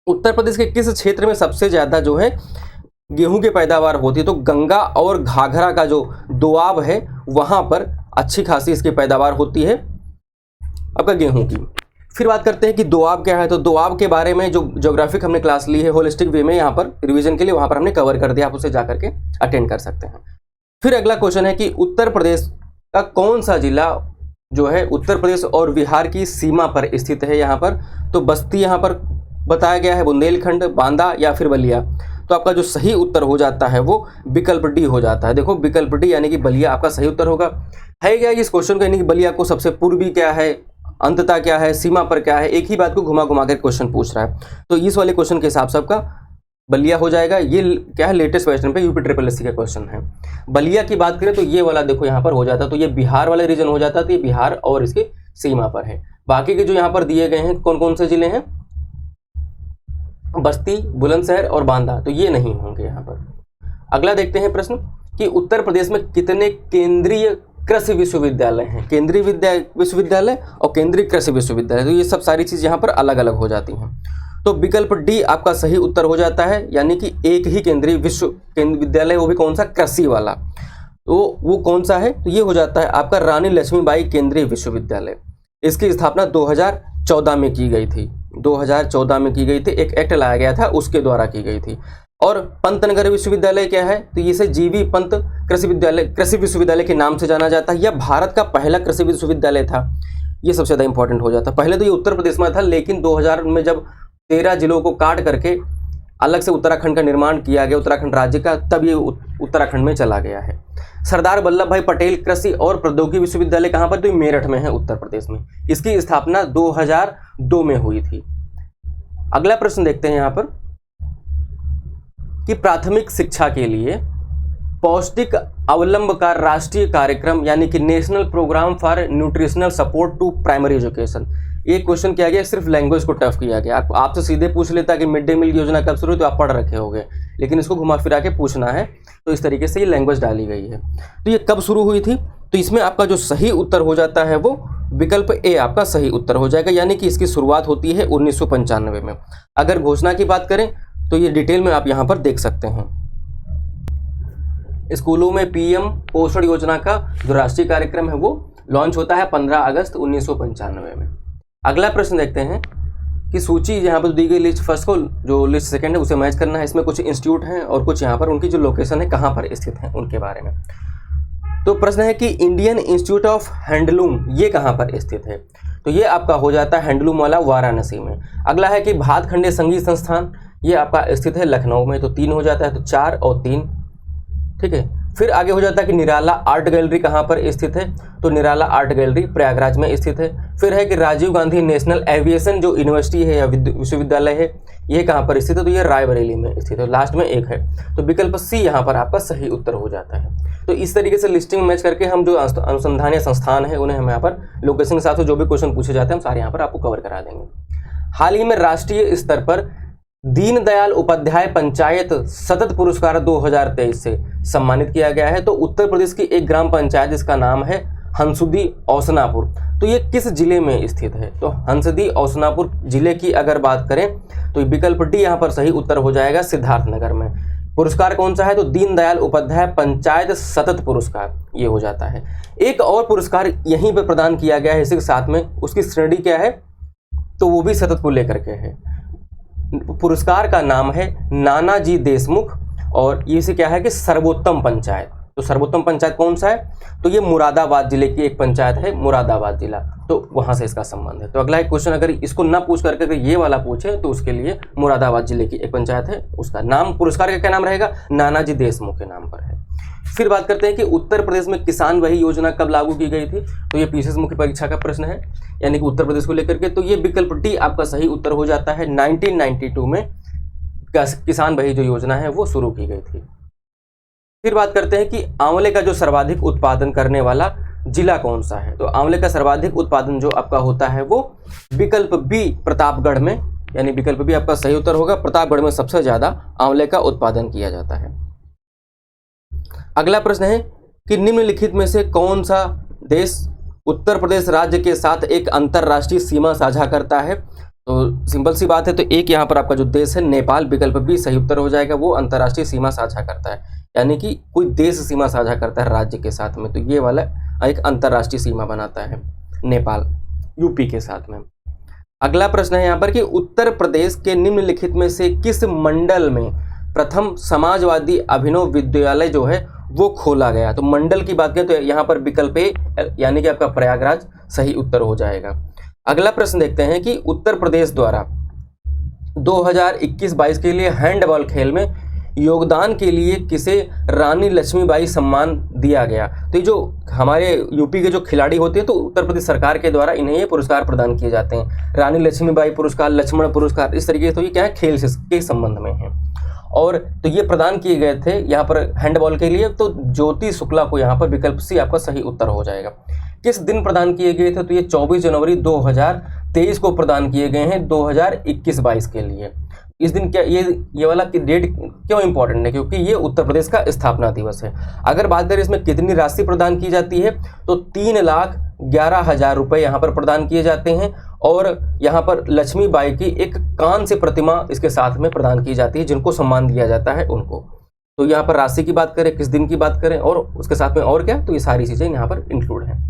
उत्तर प्रदेश के किस क्षेत्र में सबसे ज़्यादा जो है गेहूं की पैदावार होती है। तो गंगा और घाघरा का जो दोआब है वहां पर अच्छी खासी इसकी पैदावार होती है आपका गेहूं की। फिर बात करते हैं कि दोआब क्या है। तो दोआब के बारे में जो ज्योग्राफिक हमने क्लास ली है होलिस्टिक वे में, यहाँ पर रिवीजन के लिए वहां पर हमने कवर कर दिया, आप उसे जाकर के अटेंड कर सकते हैं। फिर अगला क्वेश्चन है कि उत्तर प्रदेश का कौन सा जिला जो है उत्तर प्रदेश और बिहार की सीमा पर स्थित है। यहाँ पर तो बस्ती यहाँ पर बताया गया है, बुंदेलखंड, बांदा या फिर बलिया। तो आपका जो सही उत्तर हो जाता है वो विकल्प डी हो जाता है। देखो विकल्प डी यानी कि बलिया आपका सही उत्तर होगा। है क्या इस क्वेश्चन का, यानी कि बलिया को सबसे पूर्वी क्या है, अंततः क्या है, सीमा पर क्या है, एक ही बात को घुमा घुमा कर क्वेश्चन पूछ रहा है। तो इस वाले क्वेश्चन के हिसाब से आपका बलिया हो जाएगा। ये क्या है, लेटेस्ट क्वेश्चन पे यूपी SSS का क्वेश्चन है। बलिया की बात करें तो ये वाला देखो यहाँ पर हो जाता है, तो ये बिहार वाला रीजन हो जाता है, तो ये बिहार और इसकी सीमा पर है। बाकी के जो यहाँ पर दिए गए हैं कौन कौन से जिले हैं, बस्ती, बुलंदशहर और बांदा, तो ये नहीं होंगे यहाँ पर। अगला देखते हैं प्रश्न कि उत्तर प्रदेश में कितने केंद्रीय कृषि विश्वविद्यालय हैं। केंद्रीय विश्वविद्यालय और केंद्रीय कृषि विश्वविद्यालय, तो ये सब सारी चीज़ यहाँ पर अलग अलग हो जाती हैं। तो विकल्प डी आपका सही उत्तर हो जाता है, यानी कि एक ही केंद्रीय विश्वविद्यालय, वो भी कौन सा, कृषि वाला। तो वो कौन सा है, तो ये हो जाता है आपका रानी लक्ष्मीबाई केंद्रीय विश्वविद्यालय। इसकी स्थापना 2014 में की गई थी, 2014 में की गई थी, एक एक्ट लाया गया था उसके द्वारा की गई थी। और पंतनगर विश्वविद्यालय क्या है, तो इसे जीवी पंत कृषि विश्वविद्यालय के नाम से जाना जाता है। यह भारत का पहला कृषि विश्वविद्यालय था, ये सबसे ज़्यादा इंपॉर्टेंट हो जाता है। पहले तो ये उत्तर प्रदेश में था, लेकिन 2000 में जब 13 जिलों को काट करके अलग से उत्तराखंड का निर्माण किया गया, उत्तराखंड राज्य का, तब ये उत्तराखंड में चला गया है। सरदार वल्लभ भाई पटेल कृषि और प्रौद्योगिकी विश्वविद्यालय कहाँ पर, तो मेरठ में है, उत्तर प्रदेश में। इसकी स्थापना 2002 में हुई थी। अगला प्रश्न देखते हैं यहाँ पर कि प्राथमिक शिक्षा के लिए पौष्टिक अवलंब का राष्ट्रीय कार्यक्रम यानी कि national programme for nutritional support to primary education, एक क्वेश्चन किया गया, सिर्फ लैंग्वेज को टफ किया गया। आपसे सीधे पूछ लेता कि मिड डे मील योजना कब शुरू हुई, तो आप पढ़ रखे होंगे, लेकिन इसको घुमा फिरा के पूछना है, तो इस तरीके से ये लैंग्वेज डाली गई है। तो ये कब शुरू हुई थी, तो इसमें आपका जो सही उत्तर हो जाता है वो विकल्प ए आपका सही उत्तर हो जाएगा, यानी कि इसकी शुरुआत होती है 1995 में। अगर घोषणा की बात करें तो ये डिटेल में आप यहाँ पर देख सकते हैं। स्कूलों में PM पोषण योजना का जो राष्ट्रीय कार्यक्रम है वो लॉन्च होता है 15 अगस्त 1995 में। अगला प्रश्न देखते हैं की सूची यहाँ पर दी गई लिस्ट फर्स्ट को जो लिस्ट सेकंड है उसे मैच करना है। इसमें कुछ इंस्टीट्यूट हैं और कुछ यहाँ पर उनकी जो लोकेशन है कहाँ पर स्थित है उनके बारे में। तो प्रश्न है कि इंडियन इंस्टीट्यूट ऑफ हैंडलूम ये कहाँ पर स्थित है, तो ये आपका हो जाता है हैंडलूम वाला वाराणसी में। अगला है कि भातखंडे संगीत संस्थान ये आपका स्थित है लखनऊ में, तो 3 हो जाता है, तो 4 और 3, ठीक है। फिर आगे हो जाता है कि निराला आर्ट गैलरी कहाँ पर स्थित है, तो निराला आर्ट गैलरी प्रयागराज में स्थित है। फिर है कि राजीव गांधी नेशनल एविएशन जो यूनिवर्सिटी है या विश्वविद्यालय है ये कहाँ पर स्थित है, तो ये रायबरेली में स्थित है। लास्ट में एक है, तो विकल्प सी यहाँ पर आपका सही उत्तर हो जाता है। तो इस तरीके से लिस्टिंग मैच करके हम जो अनुसंधान या संस्थान है उन्हें हम यहाँ पर लोकेशन के साथ जो भी क्वेश्चन पूछे जाते हैं हम सारे यहाँ पर आपको कवर करा देंगे। हाल ही में राष्ट्रीय स्तर पर दीनदयाल उपाध्याय पंचायत सतत पुरस्कार 2023 से सम्मानित किया गया है। तो उत्तर प्रदेश की एक ग्राम पंचायत जिसका नाम है हंसदी औसनापुर, तो ये किस जिले में स्थित है, तो हंसदी औसनापुर जिले की अगर बात करें तो विकल्प डी यहाँ पर सही उत्तर हो जाएगा, सिद्धार्थनगर में। पुरस्कार कौन सा है, तो दीनदयाल उपाध्याय पंचायत सतत पुरस्कार ये हो जाता है। एक और पुरस्कार यहीं पर प्रदान किया गया है इसी के साथ में, उसकी श्रेणी क्या है, तो वो भी सतत को लेकर के है। पुरस्कार का नाम है नानाजी देशमुख और ये से क्या है कि सर्वोत्तम पंचायत। तो सर्वोत्तम पंचायत कौन सा है, तो ये मुरादाबाद जिले की एक पंचायत है, मुरादाबाद जिला, तो वहां से इसका संबंध है। तो अगला एक क्वेश्चन अगर इसको ना पूछ करके अगर ये वाला पूछे तो उसके लिए मुरादाबाद जिले की एक पंचायत है, उसका नाम पुरस्कार का क्या नाम रहेगा, नानाजी देशमुख के नाम पर है। फिर बात करते हैं कि उत्तर प्रदेश में किसान वही योजना कब लागू की गई थी, तो ये पीसीएस मुख्य परीक्षा का प्रश्न है, यानी कि उत्तर प्रदेश को लेकर के। तो ये विकल्प डी आपका सही उत्तर हो जाता है, 1992 में किसान वही जो योजना है वो शुरू की गई थी। फिर बात करते हैं कि आंवले का जो सर्वाधिक उत्पादन करने वाला जिला कौन सा है, तो आंवले का सर्वाधिक उत्पादन जो आपका होता है वो विकल्प बी प्रतापगढ़ में, यानी विकल्प बी आपका सही उत्तर होगा, प्रतापगढ़ में सबसे ज्यादा आंवले का उत्पादन किया जाता है। अगला प्रश्न है कि निम्नलिखित में से कौन सा देश उत्तर प्रदेश राज्य के साथ एक अंतरराष्ट्रीय सीमा साझा करता है, तो सिंपल सी बात है, तो एक यहाँ पर आपका जो देश है नेपाल, विकल्प बी सही उत्तर हो जाएगा, वो अंतरराष्ट्रीय सीमा साझा करता है, यानी कि कोई देश सीमा साझा करता है राज्य के साथ में, तो ये वाला एक अंतरराष्ट्रीय सीमा बनाता है नेपाल यूपी के साथ में। अगला प्रश्न है यहाँ पर कि उत्तर प्रदेश के निम्नलिखित में से किस मंडल में प्रथम समाजवादी अभिनव विद्यालय जो है वो खोला गया, तो मंडल की बात करें तो यहाँ पर विकल्प ए यानी कि आपका प्रयागराज सही उत्तर हो जाएगा। अगला प्रश्न देखते हैं कि उत्तर प्रदेश द्वारा 2021-22 के लिए हैंडबॉल खेल में योगदान के लिए किसे रानी लक्ष्मीबाई सम्मान दिया गया, तो ये जो हमारे यूपी के जो खिलाड़ी होते हैं तो उत्तर प्रदेश सरकार के द्वारा इन्हें ये पुरस्कार प्रदान किए जाते हैं, रानी लक्ष्मीबाई पुरस्कार, लक्ष्मण पुरस्कार, इस तरीके से। तो ये क्या है, खेल के संबंध में है, और तो ये प्रदान किए गए थे यहाँ पर हैंडबॉल के लिए, तो ज्योति शुक्ला को यहाँ पर विकल्प सी आपका सही उत्तर हो जाएगा। किस दिन प्रदान किए गए थे, तो ये 24 जनवरी 2023 को प्रदान किए गए हैं 2021-22 के लिए। इस दिन क्या ये वाला की डेट क्यों इंपॉर्टेंट है, क्योंकि ये उत्तर प्रदेश का स्थापना दिवस है। अगर बात करें इसमें कितनी राशि प्रदान की जाती है, तो 3,11,000 रुपये यहाँ पर प्रदान किए जाते हैं, और यहाँ पर लक्ष्मीबाई की एक कांस्य प्रतिमा इसके साथ में प्रदान की जाती है, जिनको सम्मान दिया जाता है उनको। तो यहाँ पर राशि की बात करें, किस दिन की बात करें, और उसके साथ में और क्या, तो ये सारी चीज़ें यहाँ पर इंक्लूड हैं।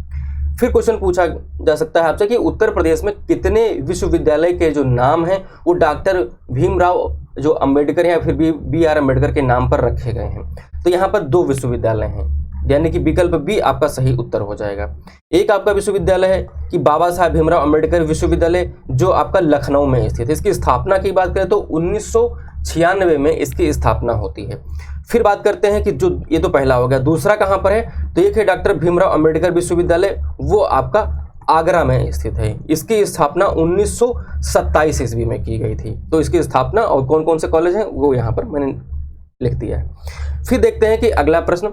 फिर क्वेश्चन पूछा जा सकता है आपसे कि उत्तर प्रदेश में कितने विश्वविद्यालय के जो नाम हैं वो डॉक्टर भीमराव जो अंबेडकर या फिर बी.आर. अम्बेडकर के नाम पर रखे गए हैं, तो यहाँ पर 2 विश्वविद्यालय हैं, यानी कि विकल्प बी आपका सही उत्तर हो जाएगा। एक आपका विश्वविद्यालय है कि बाबा साहब भीमराव अंबेडकर विश्वविद्यालय जो आपका लखनऊ में स्थित है। इसकी स्थापना की बात करें तो 1996 में इसकी स्थापना होती है। फिर बात करते हैं कि जो ये तो पहला हो गया, दूसरा कहाँ पर है, तो एक है डॉक्टर भीमराव अंबेडकर विश्वविद्यालय, वो आपका आगरा में स्थित है। इसकी स्थापना 1927 ईस्वी में की गई थी। तो इसकी स्थापना और कौन कौन से कॉलेज हैं वो यहाँ पर मैंने लिख दिया है। फिर देखते हैं कि अगला प्रश्न,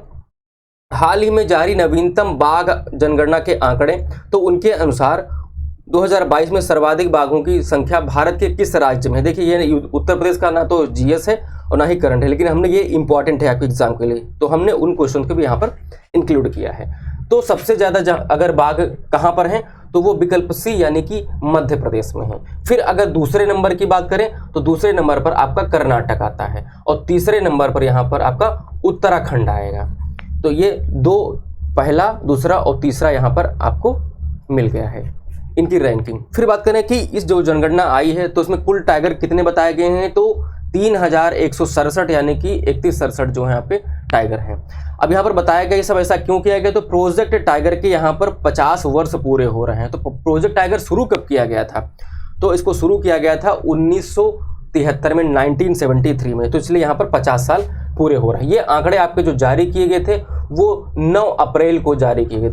हाल ही में जारी नवीनतम बाघ जनगणना के आंकड़े, तो उनके अनुसार 2022 में सर्वाधिक बाघों की संख्या भारत के किस राज्य में है। देखिए ये उत्तर प्रदेश का ना तो जीएस है और ना ही करंट है, लेकिन हमने ये इंपॉर्टेंट है आपके एग्जाम के लिए, तो हमने उन क्वेश्चन को भी यहाँ पर इंक्लूड किया है। तो सबसे ज़्यादा अगर बाघ कहाँ पर हैं, तो वो विकल्प सी यानी कि मध्य प्रदेश में है। फिर अगर दूसरे नंबर की बात करें तो दूसरे नंबर पर आपका कर्नाटक आता है, और तीसरे नंबर पर यहाँ पर आपका उत्तराखंड आएगा। तो ये 2 पहला, दूसरा और तीसरा यहाँ पर आपको मिल गया है। इनकी रैंकिंग। फिर बात करें कि इस जो जनगणना आई है तो उसमें कुल टाइगर कितने बताए गए हैं, तो 3167 यानी कि 3167 जो है यहाँ पे टाइगर हैं। अब यहाँ पर बताया गया ये सब ऐसा क्यों किया गया, तो प्रोजेक्ट टाइगर के यहाँ पर 50 वर्ष पूरे हो रहे हैं। तो प्रोजेक्ट टाइगर शुरू कब किया गया था, तो इसको शुरू किया गया था 1973 में, 1973 में, तो इसलिए यहाँ पर 50 साल पूरे हो रहे हैं। ये आंकड़े आपके जो जारी किए गए थे वो 9 अप्रैल को जारी किए गए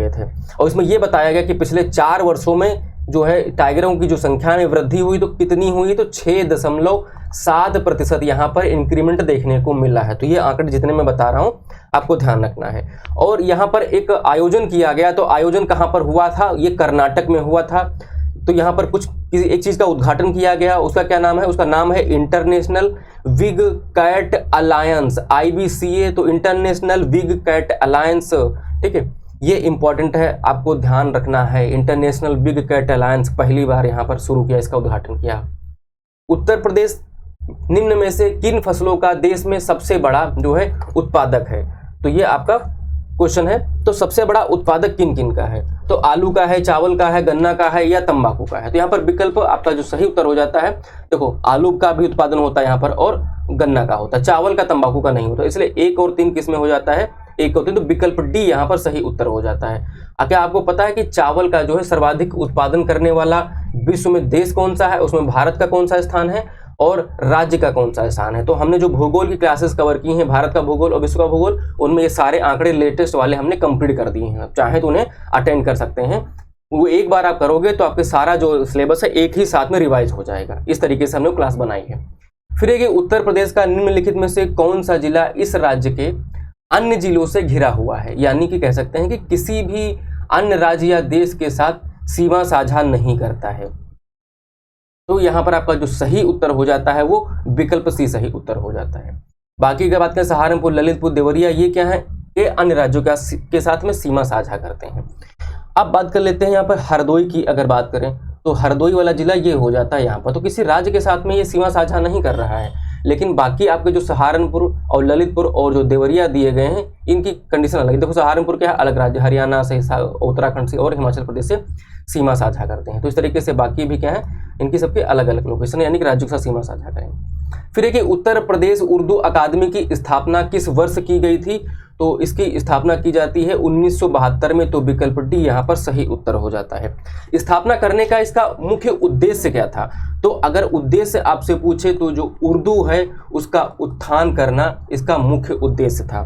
थे और इसमें ये बताया गया कि पिछले 4 वर्षों में जो है टाइगरों की जो संख्या में वृद्धि हुई, तो कितनी हुई, तो 6.7% यहाँ पर इंक्रीमेंट देखने को मिला है। तो ये आंकड़े जितने मैं बता रहा हूँ आपको ध्यान रखना है। और यहाँ पर एक आयोजन किया गया, तो आयोजन कहाँ पर हुआ था, ये कर्नाटक में हुआ था। तो यहाँ पर कुछ किसी एक चीज़ का उद्घाटन किया गया, उसका क्या नाम है, उसका नाम है international big cat alliance, IBCA। तो इंटरनेशनल विग कैट अलायंस, ठीक है, ये इंपॉर्टेंट है, आपको ध्यान रखना है। इंटरनेशनल बिग कैट अलायंस पहली बार यहाँ पर शुरू किया, इसका उद्घाटन किया। उत्तर प्रदेश निम्न में से किन फसलों का देश में सबसे बड़ा जो है उत्पादक है, तो ये आपका क्वेश्चन है। तो सबसे बड़ा उत्पादक किन किन का है, तो आलू का है, चावल का है, गन्ना का है या तंबाकू का है। तो यहाँ पर विकल्प आपका जो सही उत्तर हो जाता है, देखो आलू का भी उत्पादन होता है यहाँ पर और गन्ना का होता है, चावल का तंबाकू का नहीं होता, इसलिए 1 और 3 किस में हो जाता है, 1 और 3, तो विकल्प डी यहाँ पर सही उत्तर हो जाता है। क्या आपको पता है कि चावल का जो है सर्वाधिक उत्पादन करने वाला विश्व में देश कौन सा है, उसमें भारत का कौन सा स्थान है और राज्य का कौन सा स्थान है। तो हमने जो भूगोल की क्लासेस कवर की हैं, भारत का भूगोल और विश्व का भूगोल, उनमें ये सारे आंकड़े लेटेस्ट वाले हमने कंप्लीट कर दिए हैं, चाहे तो उन्हें अटेंड कर सकते हैं। वो एक बार आप करोगे तो आपके सारा जो सिलेबस है एक ही साथ में रिवाइज हो जाएगा। इस तरीके से हमने क्लास बनाई है। फिर एक उत्तर प्रदेश का निम्नलिखित में से कौन सा जिला इस राज्य के अन्य जिलों से घिरा हुआ है, यानी कि कह सकते हैं कि किसी भी अन्य राज्य या देश के साथ सीमा साझा नहीं करता है। तो यहाँ पर आपका जो सही उत्तर हो जाता है वो विकल्प सी सही उत्तर हो जाता है। बाकी की बात करें सहारनपुर, ललितपुर, देवरिया, ये क्या है, ये अन्य राज्यों के साथ में सीमा साझा करते हैं। अब बात कर लेते हैं यहाँ पर हरदोई की। अगर बात करें तो हरदोई वाला जिला ये हो जाता है यहाँ पर, तो किसी राज्य के साथ में ये सीमा साझा नहीं कर रहा है, लेकिन बाकी आपके जो सहारनपुर और ललितपुर और जो देवरिया दिए गए हैं इनकी कंडीशन अलग है। देखो सहारनपुर क्या है, अलग राज्य, हरियाणा से, उत्तराखंड से और हिमाचल प्रदेश से सीमा साझा करते हैं। तो इस तरीके से बाकी भी क्या है, इनकी सबके अलग अलग लोकेशन यानी कि राज्यों के साथ सीमा साझा करेंगे। फिर एक उत्तर प्रदेश उर्दू अकादमी की स्थापना किस वर्ष की गई थी, तो इसकी स्थापना की जाती है 1972 में, तो विकल्प डी यहाँ पर सही उत्तर हो जाता है। स्थापना करने का इसका मुख्य उद्देश्य क्या था, तो अगर उद्देश्य आपसे पूछे तो जो उर्दू है उसका उत्थान करना इसका मुख्य उद्देश्य था।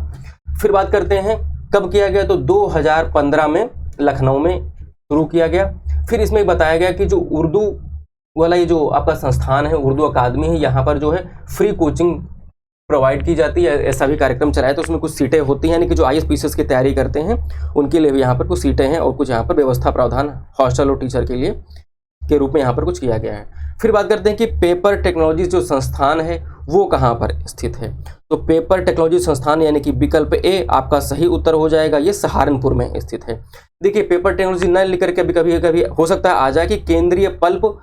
फिर बात करते हैं कब किया गया, तो 2015 में लखनऊ में शुरू किया गया। फिर इसमें बताया गया कि जो उर्दू वाला ये जो आपका संस्थान है, उर्दू अकादमी है, यहाँ पर जो है फ्री कोचिंग प्रोवाइड की जाती है, ऐसा भी कार्यक्रम चलाया। तो उसमें कुछ सीटें होती हैं, यानी कि जो IAS-PCS की तैयारी करते हैं उनके लिए भी यहाँ पर कुछ सीटें हैं और कुछ यहाँ पर व्यवस्था प्रावधान हॉस्टल और टीचर के लिए के रूप में यहाँ पर कुछ किया गया है। फिर बात करते हैं कि पेपर टेक्नोलॉजी जो संस्थान है वो कहाँ पर स्थित है, तो पेपर टेक्नोलॉजी संस्थान यानी कि विकल्प ए आपका सही उत्तर हो जाएगा, ये सहारनपुर में स्थित है। देखिए पेपर टेक्नोलॉजी न लिख करके कभी हो सकता है आ जाए कि केंद्रीय पल्प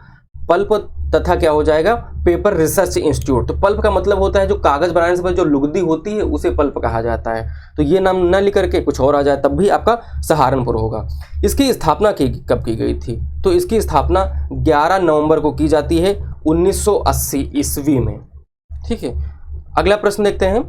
तथा क्या हो जाएगा, पेपर रिसर्च इंस्टीट्यूट। तो पल्प का मतलब होता है जो कागज बनाने से जो लुगदी होती है उसे पल्प कहा जाता है। तो ये नाम न लिख करके कुछ और आ जाए तब भी आपका सहारनपुर होगा। इसकी स्थापना कब की गई थी, तो इसकी स्थापना 11 नवंबर को की जाती है 1980 ईस्वी में। ठीक है, अगला प्रश्न देखते हैं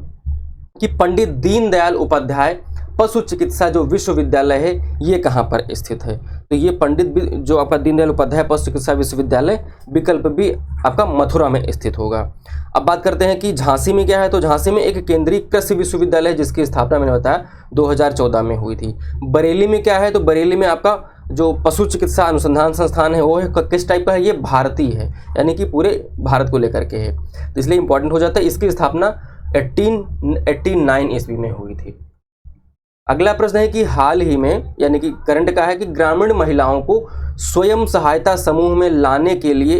कि पंडित दीनदयाल उपाध्याय पशु चिकित्सा जो विश्वविद्यालय है ये कहाँ पर स्थित है, तो ये पंडित जो आपका दीनदयाल उपाध्याय पशु चिकित्सा विश्वविद्यालय विकल्प भी आपका मथुरा में स्थित होगा। अब बात करते हैं कि झांसी में क्या है, तो झांसी में एक केंद्रीय कृषि विश्वविद्यालय है जिसकी स्थापना मैंने बताया 2014 में हुई थी। बरेली में क्या है, तो बरेली में आपका जो पशु चिकित्सा अनुसंधान संस्थान है वो है किस टाइप का है, ये भारतीय है, यानी कि पूरे भारत को लेकर के है, तो इसलिए इंपॉर्टेंट हो जाता है। इसकी स्थापना 1889 ईस्वी में हुई थी। अगला प्रश्न है कि हाल ही में यानी कि करंट का है कि ग्रामीण महिलाओं को स्वयं सहायता समूह में लाने के लिए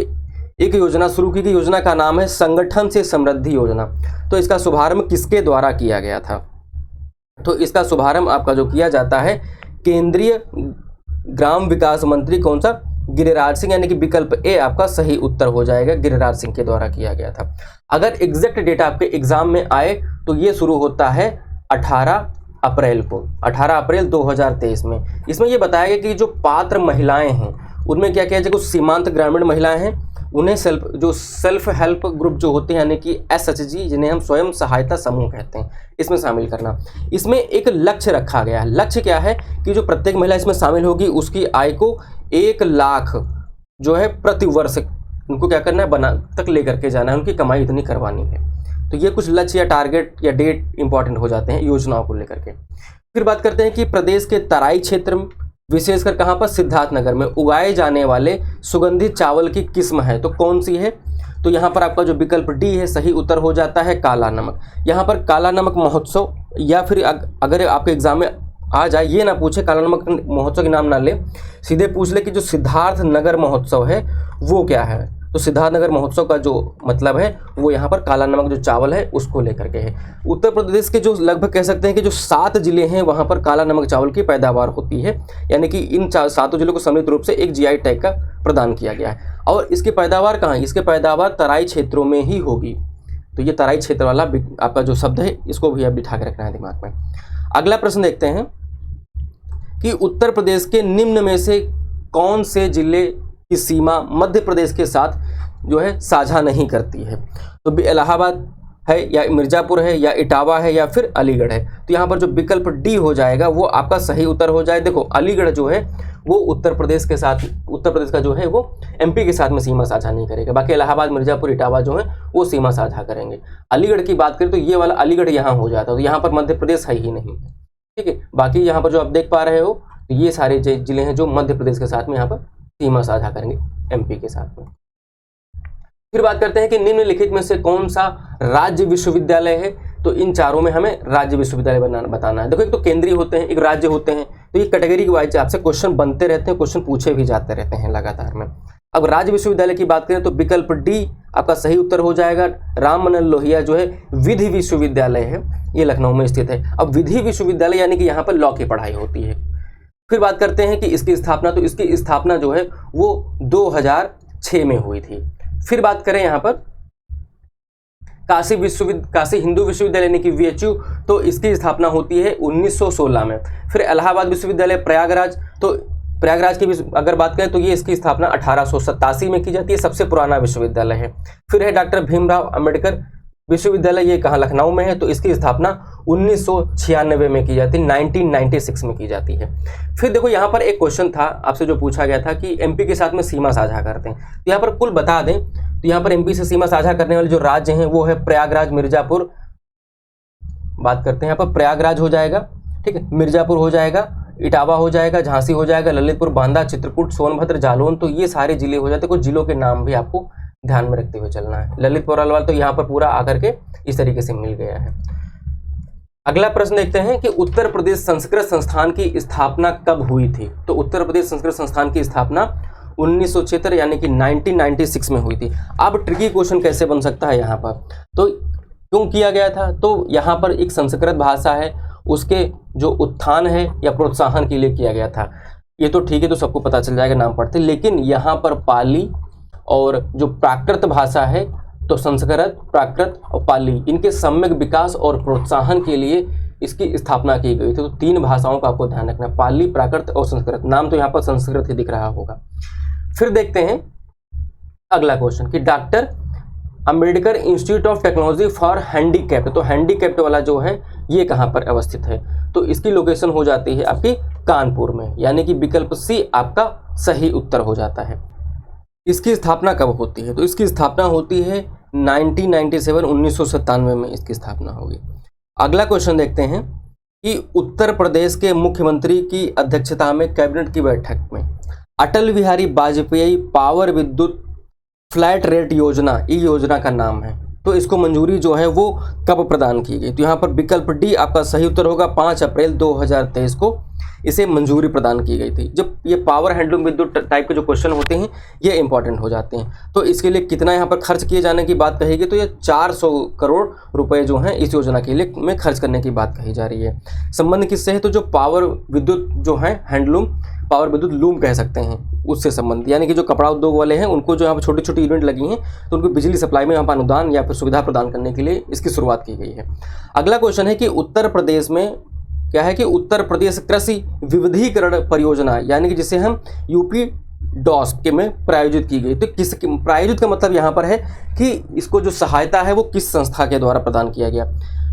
एक योजना शुरू की गई। योजना का नाम है संगठन से समृद्धि योजना। तो इसका शुभारंभ किसके द्वारा किया गया था, तो इसका शुभारंभ आपका जो किया जाता है केंद्रीय ग्राम विकास मंत्री कौन सा, गिरिराज सिंह, यानी कि विकल्प ए आपका सही उत्तर हो जाएगा, गिरिराज सिंह के द्वारा किया गया था। अगर एग्जैक्ट डेट आपके एग्जाम में आए तो ये शुरू होता है 18 अप्रैल को, 18 अप्रैल 2023 में। इसमें ये बताया गया कि जो पात्र महिलाएं हैं उनमें क्या किया जाए, कुछ सीमांत ग्रामीण महिलाएं हैं उन्हें सेल्फ हेल्प ग्रुप जो होते हैं यानी कि SHG, जिन्हें हम स्वयं सहायता समूह कहते हैं, इसमें शामिल करना। इसमें एक लक्ष्य रखा गया है। लक्ष्य क्या है कि जो प्रत्येक महिला इसमें शामिल होगी उसकी आय को 1 लाख जो है प्रति वर्ष उनको क्या करना है, बना तक लेकर के जाना है, उनकी कमाई इतनी करवानी है। तो ये कुछ लक्ष्य या टारगेट या डेट इंपॉर्टेंट हो जाते हैं योजनाओं को लेकर के। फिर बात करते हैं कि प्रदेश के तराई क्षेत्र में, विशेषकर कहाँ पर, सिद्धार्थनगर में उगाए जाने वाले सुगंधित चावल की किस्म है, तो कौन सी है? तो यहाँ पर आपका जो विकल्प डी है सही उत्तर हो जाता है काला नमक। यहाँ पर काला नमक महोत्सव, या फिर अगर आपके एग्जाम में आ जाए, ये ना पूछे काला नमक महोत्सव के नाम ना ले, सीधे पूछ ले कि जो सिद्धार्थनगर महोत्सव है वो क्या है। तो सिद्धार्थनगर महोत्सव का जो मतलब है वो यहाँ पर काला नमक जो चावल है उसको लेकर के है। उत्तर प्रदेश के जो लगभग कह सकते हैं कि जो 7 जिले हैं वहाँ पर काला नमक चावल की पैदावार होती है, यानी कि इन 7 जिलों को सम्मिलित रूप से एक GI टैग का प्रदान किया गया है। और इसकी पैदावार कहाँ है? इसकी पैदावार तराई क्षेत्रों में ही होगी। तो ये तराई क्षेत्र वाला आपका जो शब्द है इसको भी आप बिठा के रखना है दिमाग में। अगला प्रश्न देखते हैं कि उत्तर प्रदेश के निम्न में से कौन से जिले की सीमा मध्य प्रदेश के साथ जो है साझा नहीं करती है? तो इलाहाबाद है, या मिर्ज़ापुर है, या इटावा है, या फिर अलीगढ़ है। तो यहाँ पर जो विकल्प डी हो जाएगा वो आपका सही उत्तर हो जाए। देखो अलीगढ़ जो है वो उत्तर प्रदेश का जो है वो MP के साथ में सीमा साझा नहीं करेगा। बाकी इलाहाबाद, मिर्ज़ापुर, इटावा जो है वो सीमा साझा करेंगे। अलीगढ़ की बात करें तो ये वाला अलीगढ़ यहाँ हो जाता है, तो यहाँ पर मध्य प्रदेश है ही नहीं, ठीक है। बाकी यहाँ पर जो आप देख पा रहे हो तो ये सारे जिले हैं जो मध्य प्रदेश के साथ में यहाँ पर सीमा साझा करेंगे MP के साथ में। फिर बात करते हैं कि निम्नलिखित में से कौन सा राज्य विश्वविद्यालय है? तो इन चारों में हमें राज्य विश्वविद्यालय बताना है। देखो एक तो केंद्रीय होते हैं, एक राज्य होते हैं, तो ये कैटेगरी के वाइज आपसे क्वेश्चन बनते रहते हैं, क्वेश्चन पूछे भी जाते रहते हैं लगातार में। अब राज्य विश्वविद्यालय की बात करें तो विकल्प डी आपका सही उत्तर हो जाएगा। राम मनोहर लोहिया जो है विधि विश्वविद्यालय है, ये लखनऊ में स्थित है। अब विधि विश्वविद्यालय यानी कि यहाँ पर लॉ की पढ़ाई होती है। फिर बात करते हैं कि इसकी स्थापना, तो इसकी स्थापना जो है वो 2006 में हुई थी। फिर बात करें यहाँ पर काशी हिंदू विश्वविद्यालय यानी कि VHU, तो इसकी स्थापना होती है 1916 में। फिर इलाहाबाद विश्वविद्यालय प्रयागराज, तो प्रयागराज की भी अगर बात करें तो ये इसकी स्थापना 1887 में की जाती है, सबसे पुराना विश्वविद्यालय है। फिर है डॉक्टर भीमराव अंबेडकर विश्वविद्यालय, ये कहाँ, लखनऊ में है, तो इसकी स्थापना 1996 में की जाती है, 1996 में की जाती है। फिर देखो यहाँ पर एक क्वेश्चन था आपसे जो पूछा गया था कि MP के साथ में सीमा साझा करते हैं, तो यहाँ पर कुल बता दें तो यहाँ पर MP से सीमा साझा करने वाले जो राज्य हैं वो है प्रयागराज, मिर्जापुर, बात करते हैं यहाँ पर प्रयागराज हो जाएगा, ठीक है, मिर्जापुर हो जाएगा, इटावा हो जाएगा, झांसी हो जाएगा, ललितपुर, बांदा, चित्रकूट, सोनभद्र, जालौन, तो ये सारे जिले हो जाते हैं। कुछ जिलों के नाम भी आपको ध्यान में रखते हुए चलना है। ललितपुर अलवाल तो यहाँ पर पूरा आकर के इस तरीके से मिल गया है। अगला प्रश्न देखते हैं कि उत्तर प्रदेश संस्कृत संस्थान की स्थापना कब हुई थी? तो उत्तर प्रदेश संस्कृत संस्थान की स्थापना 1976 यानी कि 1996 में हुई थी। अब ट्रिकी क्वेश्चन कैसे बन सकता है यहाँ पर, तो क्यों किया गया था? तो यहाँ पर एक संस्कृत भाषा है, उसके जो उत्थान है या प्रोत्साहन के लिए किया गया था। ये तो ठीक है, तो सबको पता चल जाएगा नाम पढ़ते, लेकिन यहाँ पर पाली और जो प्राकृत भाषा है, तो संस्कृत, प्राकृत और पाली, इनके सम्यक विकास और प्रोत्साहन के लिए इसकी स्थापना की गई थी। तो 3 भाषाओं का आपको ध्यान रखना, पाली, प्राकृत और संस्कृत। नाम तो यहाँ पर संस्कृत ही दिख रहा होगा। फिर देखते हैं अगला क्वेश्चन कि doctor Ambedkar institute of technology for handicapped, तो हैंडीकैप्ड वाला जो है ये कहाँ पर अवस्थित है? तो इसकी लोकेशन हो जाती है आपकी कानपुर में, यानी कि विकल्प सी आपका सही उत्तर हो जाता है। इसकी स्थापना कब होती है? तो इसकी स्थापना होती है 1997 में इसकी स्थापना होगी। अगला क्वेश्चन देखते हैं कि उत्तर प्रदेश के मुख्यमंत्री की अध्यक्षता में कैबिनेट की बैठक में अटल बिहारी वाजपेयी पावर विद्युत फ्लैट रेट योजना, ये योजना का नाम है, तो इसको मंजूरी जो है वो कब प्रदान की गई? तो यहाँ पर विकल्प डी आपका सही उत्तर होगा। 5 अप्रैल 2023 को इसे मंजूरी प्रदान की गई थी। जब ये पावर हैंडलूम विद्युत टाइप के जो क्वेश्चन होते हैं ये इंपॉर्टेंट हो जाते हैं। तो इसके लिए कितना यहाँ पर खर्च किए जाने की बात कही गई, तो ये 400 करोड़ रुपए जो हैं इस योजना के लिए में खर्च करने की बात कही जा रही है। संबंध किससे है? तो जो पावर विद्युत जो है हैंडलूम, पावर विद्युत लूम कह सकते हैं, उससे संबंधित, यानी कि जो कपड़ा उद्योग वाले हैं उनको जो यहाँ पर छोटी छोटी यूनिट लगी हैं तो उनको बिजली सप्लाई में यहाँ पर अनुदान या फिर सुविधा प्रदान करने के लिए इसकी शुरुआत की गई है। अगला क्वेश्चन है कि उत्तर प्रदेश में क्या है कि उत्तर प्रदेश कृषि विविधीकरण परियोजना, यानी कि जिसे हम डॉस के में प्रायोजित की गई। तो किस प्रायोजित का मतलब यहाँ पर है कि इसको जो सहायता है वो किस संस्था के द्वारा प्रदान किया गया,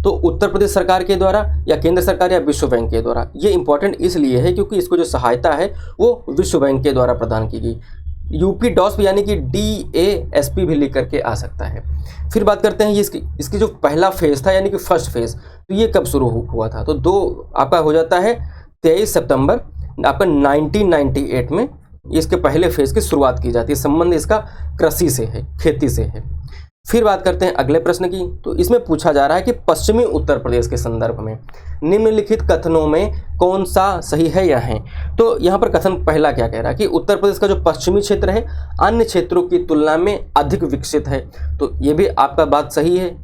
तो उत्तर प्रदेश सरकार के द्वारा या केंद्र सरकार या विश्व बैंक के द्वारा। ये इंपॉर्टेंट इसलिए है क्योंकि इसको जो सहायता है वो विश्व बैंक के द्वारा प्रदान की गई। यूपी डॉस यानी कि DASP भी लिख करके आ सकता है। फिर बात करते हैं ये इसकी जो पहला फेज़ था यानी कि फर्स्ट फेज़, तो ये कब शुरू हुआ था, तो आपका हो जाता है 23 सितंबर आपका 1998 में इसके पहले फेज़ की शुरुआत की जाती है। संबंध इसका कृषि से है, खेती से है। फिर बात करते हैं अगले प्रश्न की, तो इसमें पूछा जा रहा है कि पश्चिमी उत्तर प्रदेश के संदर्भ में निम्नलिखित कथनों में कौन सा सही है या है। तो यहाँ पर कथन पहला क्या कह रहा है कि उत्तर प्रदेश का जो पश्चिमी क्षेत्र है अन्य क्षेत्रों की तुलना में अधिक विकसित है, तो ये भी आपका बात सही है।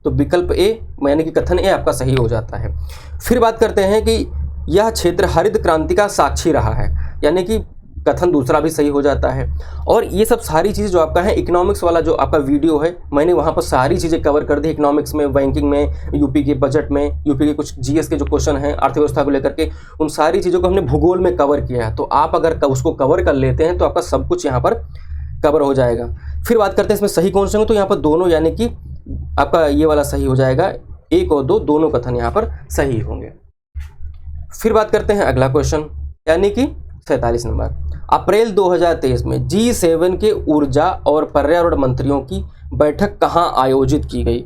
तो विकल्प ए यानी कि कथन ए आपका सही हो जाता है। फिर बात करते हैं कि यह क्षेत्र हरित क्रांति का साक्षी रहा है, यानी कि कथन दूसरा भी सही हो जाता है। और ये सब सारी चीज़ जो आपका है इकोनॉमिक्स वाला जो आपका वीडियो है, मैंने वहाँ पर सारी चीज़ें कवर कर दी, इकोनॉमिक्स में, बैंकिंग में, यूपी के बजट में, यूपी के कुछ GS के जो क्वेश्चन हैं अर्थव्यवस्था को लेकर के, उन सारी चीज़ों को हमने भूगोल में कवर किया है। तो आप अगर उसको कवर कर लेते हैं तो आपका सब कुछ यहाँ पर कवर हो जाएगा। फिर बात करते हैं इसमें सही कौन से होंगे, तो यहाँ पर दोनों यानी कि आपका ये वाला सही हो जाएगा, 1 और 2 दोनों कथन यहाँ पर सही होंगे। फिर बात करते हैं अगला क्वेश्चन यानी कि 47 नंबर। अप्रैल 2023 में G7 के ऊर्जा और पर्यावरण मंत्रियों की बैठक कहाँ आयोजित की गई,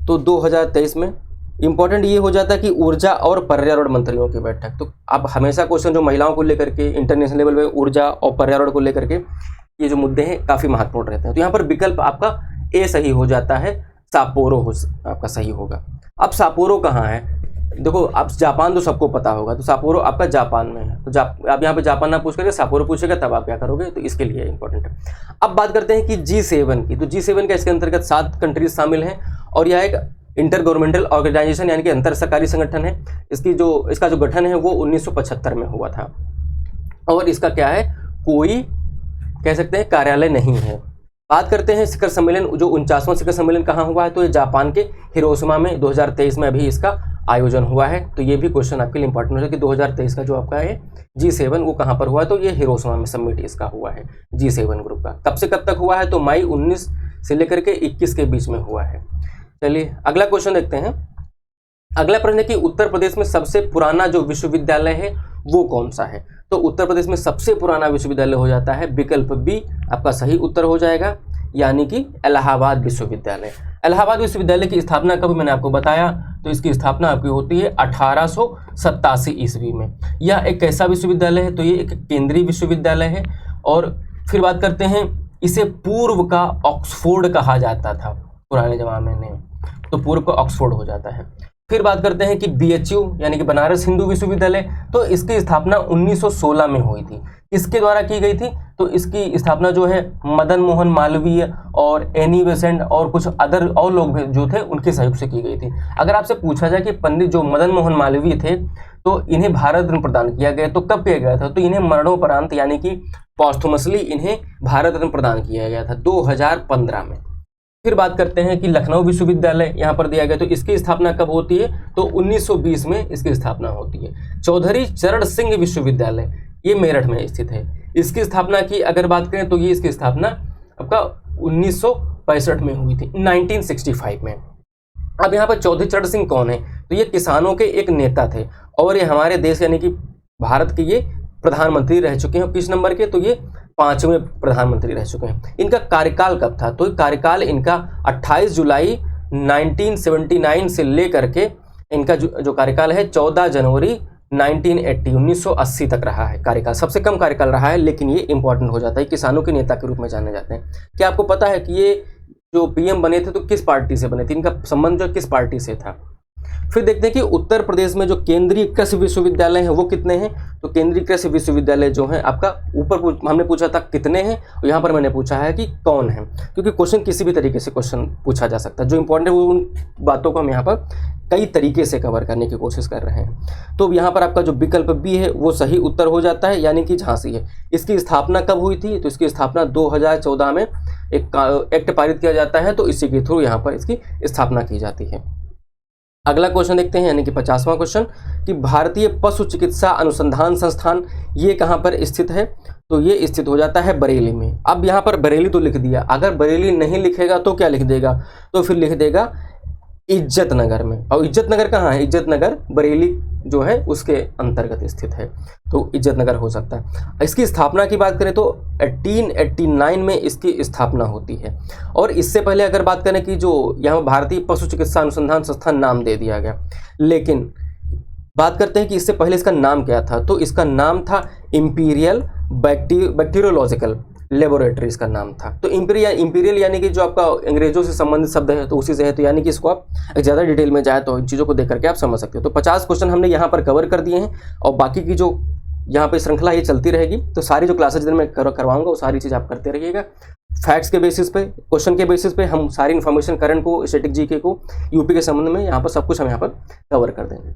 तो 2023 में इंपॉर्टेंट ये हो जाता है कि ऊर्जा और पर्यावरण मंत्रियों की बैठक। तो अब हमेशा क्वेश्चन जो महिलाओं को लेकर के इंटरनेशनल लेवल पे ऊर्जा और पर्यावरण को लेकर के ये जो मुद्दे हैं काफ़ी महत्वपूर्ण रहते हैं। तो यहाँ पर विकल्प आपका ए सही हो जाता है, सापोरो आपका सही होगा। अब सापोरो कहाँ है, देखो आप जापान तो सबको पता होगा, तो सापोरो आपका जापान में है। तो आप यहाँ पे जापान ना पूछ करके सापोरो पूछेगा तब आप क्या करोगे, तो इसके लिए इंपॉर्टेंट है। अब बात करते हैं कि G7 की, तो G7 का इसके अंतर्गत 7 कंट्रीज शामिल हैं और यह एक इंटर गवर्नमेंटल ऑर्गेनाइजेशन यानी कि अंतर सरकारी संगठन है। इसका जो गठन है वो 1975 में हुआ था और इसका क्या है, कोई कह सकते हैं कार्यालय नहीं है। बात करते हैं शिखर सम्मेलन, जो 49वां शिखर सम्मेलन कहाँ हुआ है, तो ये जापान के हिरोशिमा में 2023 में अभी इसका आयोजन हुआ है। तो ये भी क्वेश्चन आपके लिए इंपॉर्टेंट है कि 2023 का जो आपका है G7 वो कहाँ पर हुआ है, तो ये हिरोशिमा में समिट इसका हुआ है G7 ग्रुप का। कब से कब तक हुआ है, तो मई 19 से लेकर के 21 के बीच में हुआ है। चलिए अगला क्वेश्चन देखते हैं। अगला प्रश्न है कि उत्तर प्रदेश में सबसे पुराना जो विश्वविद्यालय है वो कौन सा है, तो उत्तर प्रदेश में सबसे पुराना विश्वविद्यालय हो जाता है विकल्प बी आपका सही उत्तर हो जाएगा, यानी कि इलाहाबाद विश्वविद्यालय। इलाहाबाद विश्वविद्यालय की स्थापना कब, मैंने आपको बताया, तो इसकी स्थापना आपकी होती है 1887 ईस्वी में। यह एक कैसा विश्वविद्यालय है, तो ये एक केंद्रीय विश्वविद्यालय है। और फिर बात करते हैं, इसे पूर्व का ऑक्सफोर्ड कहा जाता था पुराने जमाने में, तो पूर्व का ऑक्सफोर्ड हो जाता है। फिर बात करते हैं कि BHU यानी कि बनारस हिंदू विश्वविद्यालय, तो इसकी स्थापना 1916 में हुई थी। इसके द्वारा की गई थी, तो इसकी स्थापना जो है मदन मोहन मालवीय और एनी बेसेंट और कुछ अदर और लोग जो थे उनके सहयोग से की गई थी। अगर आपसे पूछा जाए कि पंडित जो मदन मोहन मालवीय थे तो इन्हें भारत रत्न प्रदान किया गया, तो कब किया गया था, तो इन्हें मरणोपरांत यानी कि पॉस्टुमसली इन्हें भारत रत्न प्रदान किया गया था 2015 में। फिर बात करते हैं कि लखनऊ विश्वविद्यालय यहाँ पर दिया गया, तो इसकी स्थापना कब होती है, तो 1920 में इसकी स्थापना होती है। चौधरी चरण सिंह विश्वविद्यालय ये मेरठ में स्थित है, इसकी स्थापना की अगर बात करें तो ये इसकी स्थापना आपका 1965 में हुई थी, 1965 में। अब यहाँ पर चौधरी चरण सिंह कौन है, तो ये किसानों के एक नेता थे और ये हमारे देश यानी कि भारत के ये प्रधानमंत्री रह चुके हैं। किस नंबर के, तो ये 5वें प्रधानमंत्री रह चुके हैं। इनका कार्यकाल कब था, तो कार्यकाल इनका 28 जुलाई 1979 से लेकर के इनका जो कार्यकाल है 14 जनवरी 1980 तक रहा है कार्यकाल। सबसे कम कार्यकाल रहा है, लेकिन ये इंपॉर्टेंट हो जाता है, किसानों के नेता के रूप में जाने जाते हैं। क्या आपको पता है कि ये जो PM बने थे तो किस पार्टी से बने थे, इनका संबंध जो किस पार्टी से था। फिर देखते हैं कि उत्तर प्रदेश में जो केंद्रीय कृषि विश्वविद्यालय हैं वो कितने हैं, तो केंद्रीय कृषि विश्वविद्यालय जो है आपका ऊपर हमने पूछा था कितने हैं, और यहाँ पर मैंने पूछा है कि कौन है, क्योंकि क्वेश्चन किसी भी तरीके से क्वेश्चन पूछा जा सकता है। जो इंपॉर्टेंट है वो उन बातों को हम यहाँ पर कई तरीके से कवर करने की कोशिश कर रहे हैं। तो यहाँ पर आपका जो विकल्प बी है वो सही उत्तर हो जाता है, यानी कि झांसी है। इसकी स्थापना कब हुई थी, तो इसकी स्थापना 2014 में एक एक्ट पारित किया जाता है, तो इसी के थ्रू यहाँ पर इसकी स्थापना की जाती है। अगला क्वेश्चन देखते हैं, यानी कि 50वां क्वेश्चन, कि भारतीय पशु चिकित्सा अनुसंधान संस्थान ये कहाँ पर स्थित है? तो ये स्थित हो जाता है बरेली में। अब यहाँ पर बरेली तो लिख दिया, अगर बरेली नहीं लिखेगा तो क्या लिख देगा? तो फिर लिख देगा इज्जत नगर में। और इज्जत नगर कहाँ है? इज्जत नगर बरेली जो है उसके अंतर्गत स्थित है, तो इज्जत नगर हो सकता है। इसकी स्थापना की बात करें तो 1889 में इसकी स्थापना होती है। और इससे पहले अगर बात करें कि जो यहाँ भारतीय पशु चिकित्सा अनुसंधान संस्थान नाम दे दिया गया, लेकिन बात करते हैं कि इससे पहले इसका नाम क्या था। तो इसका नाम था इंपीरियल बैक्टीरियोलॉजिकल लेबोरेटरी, इसका नाम था। तो इंपीरियल यानी कि जो आपका अंग्रेजों से संबंधित शब्द है तो उसी से है, तो यानी कि इसको आप ज़्यादा डिटेल में जाए तो इन चीज़ों को देख करके आप समझ सकते हो। तो 50 क्वेश्चन हमने यहाँ पर कवर कर दिए हैं, और बाकी की जो यहाँ पे श्रृंखला ये चलती रहेगी। तो सारी जो क्लासेज मैं करवाऊंगा वो सारी चीज़ आप करते रहिएगा। फैक्ट्स के बेसिस पे, क्वेश्चन के बेसिस पे हम सारी इन्फॉर्मेशन करंट को, स्टैटिक जीके को, यूपी के संबंध में यहाँ पर सब कुछ हम यहाँ पर कवर कर देंगे।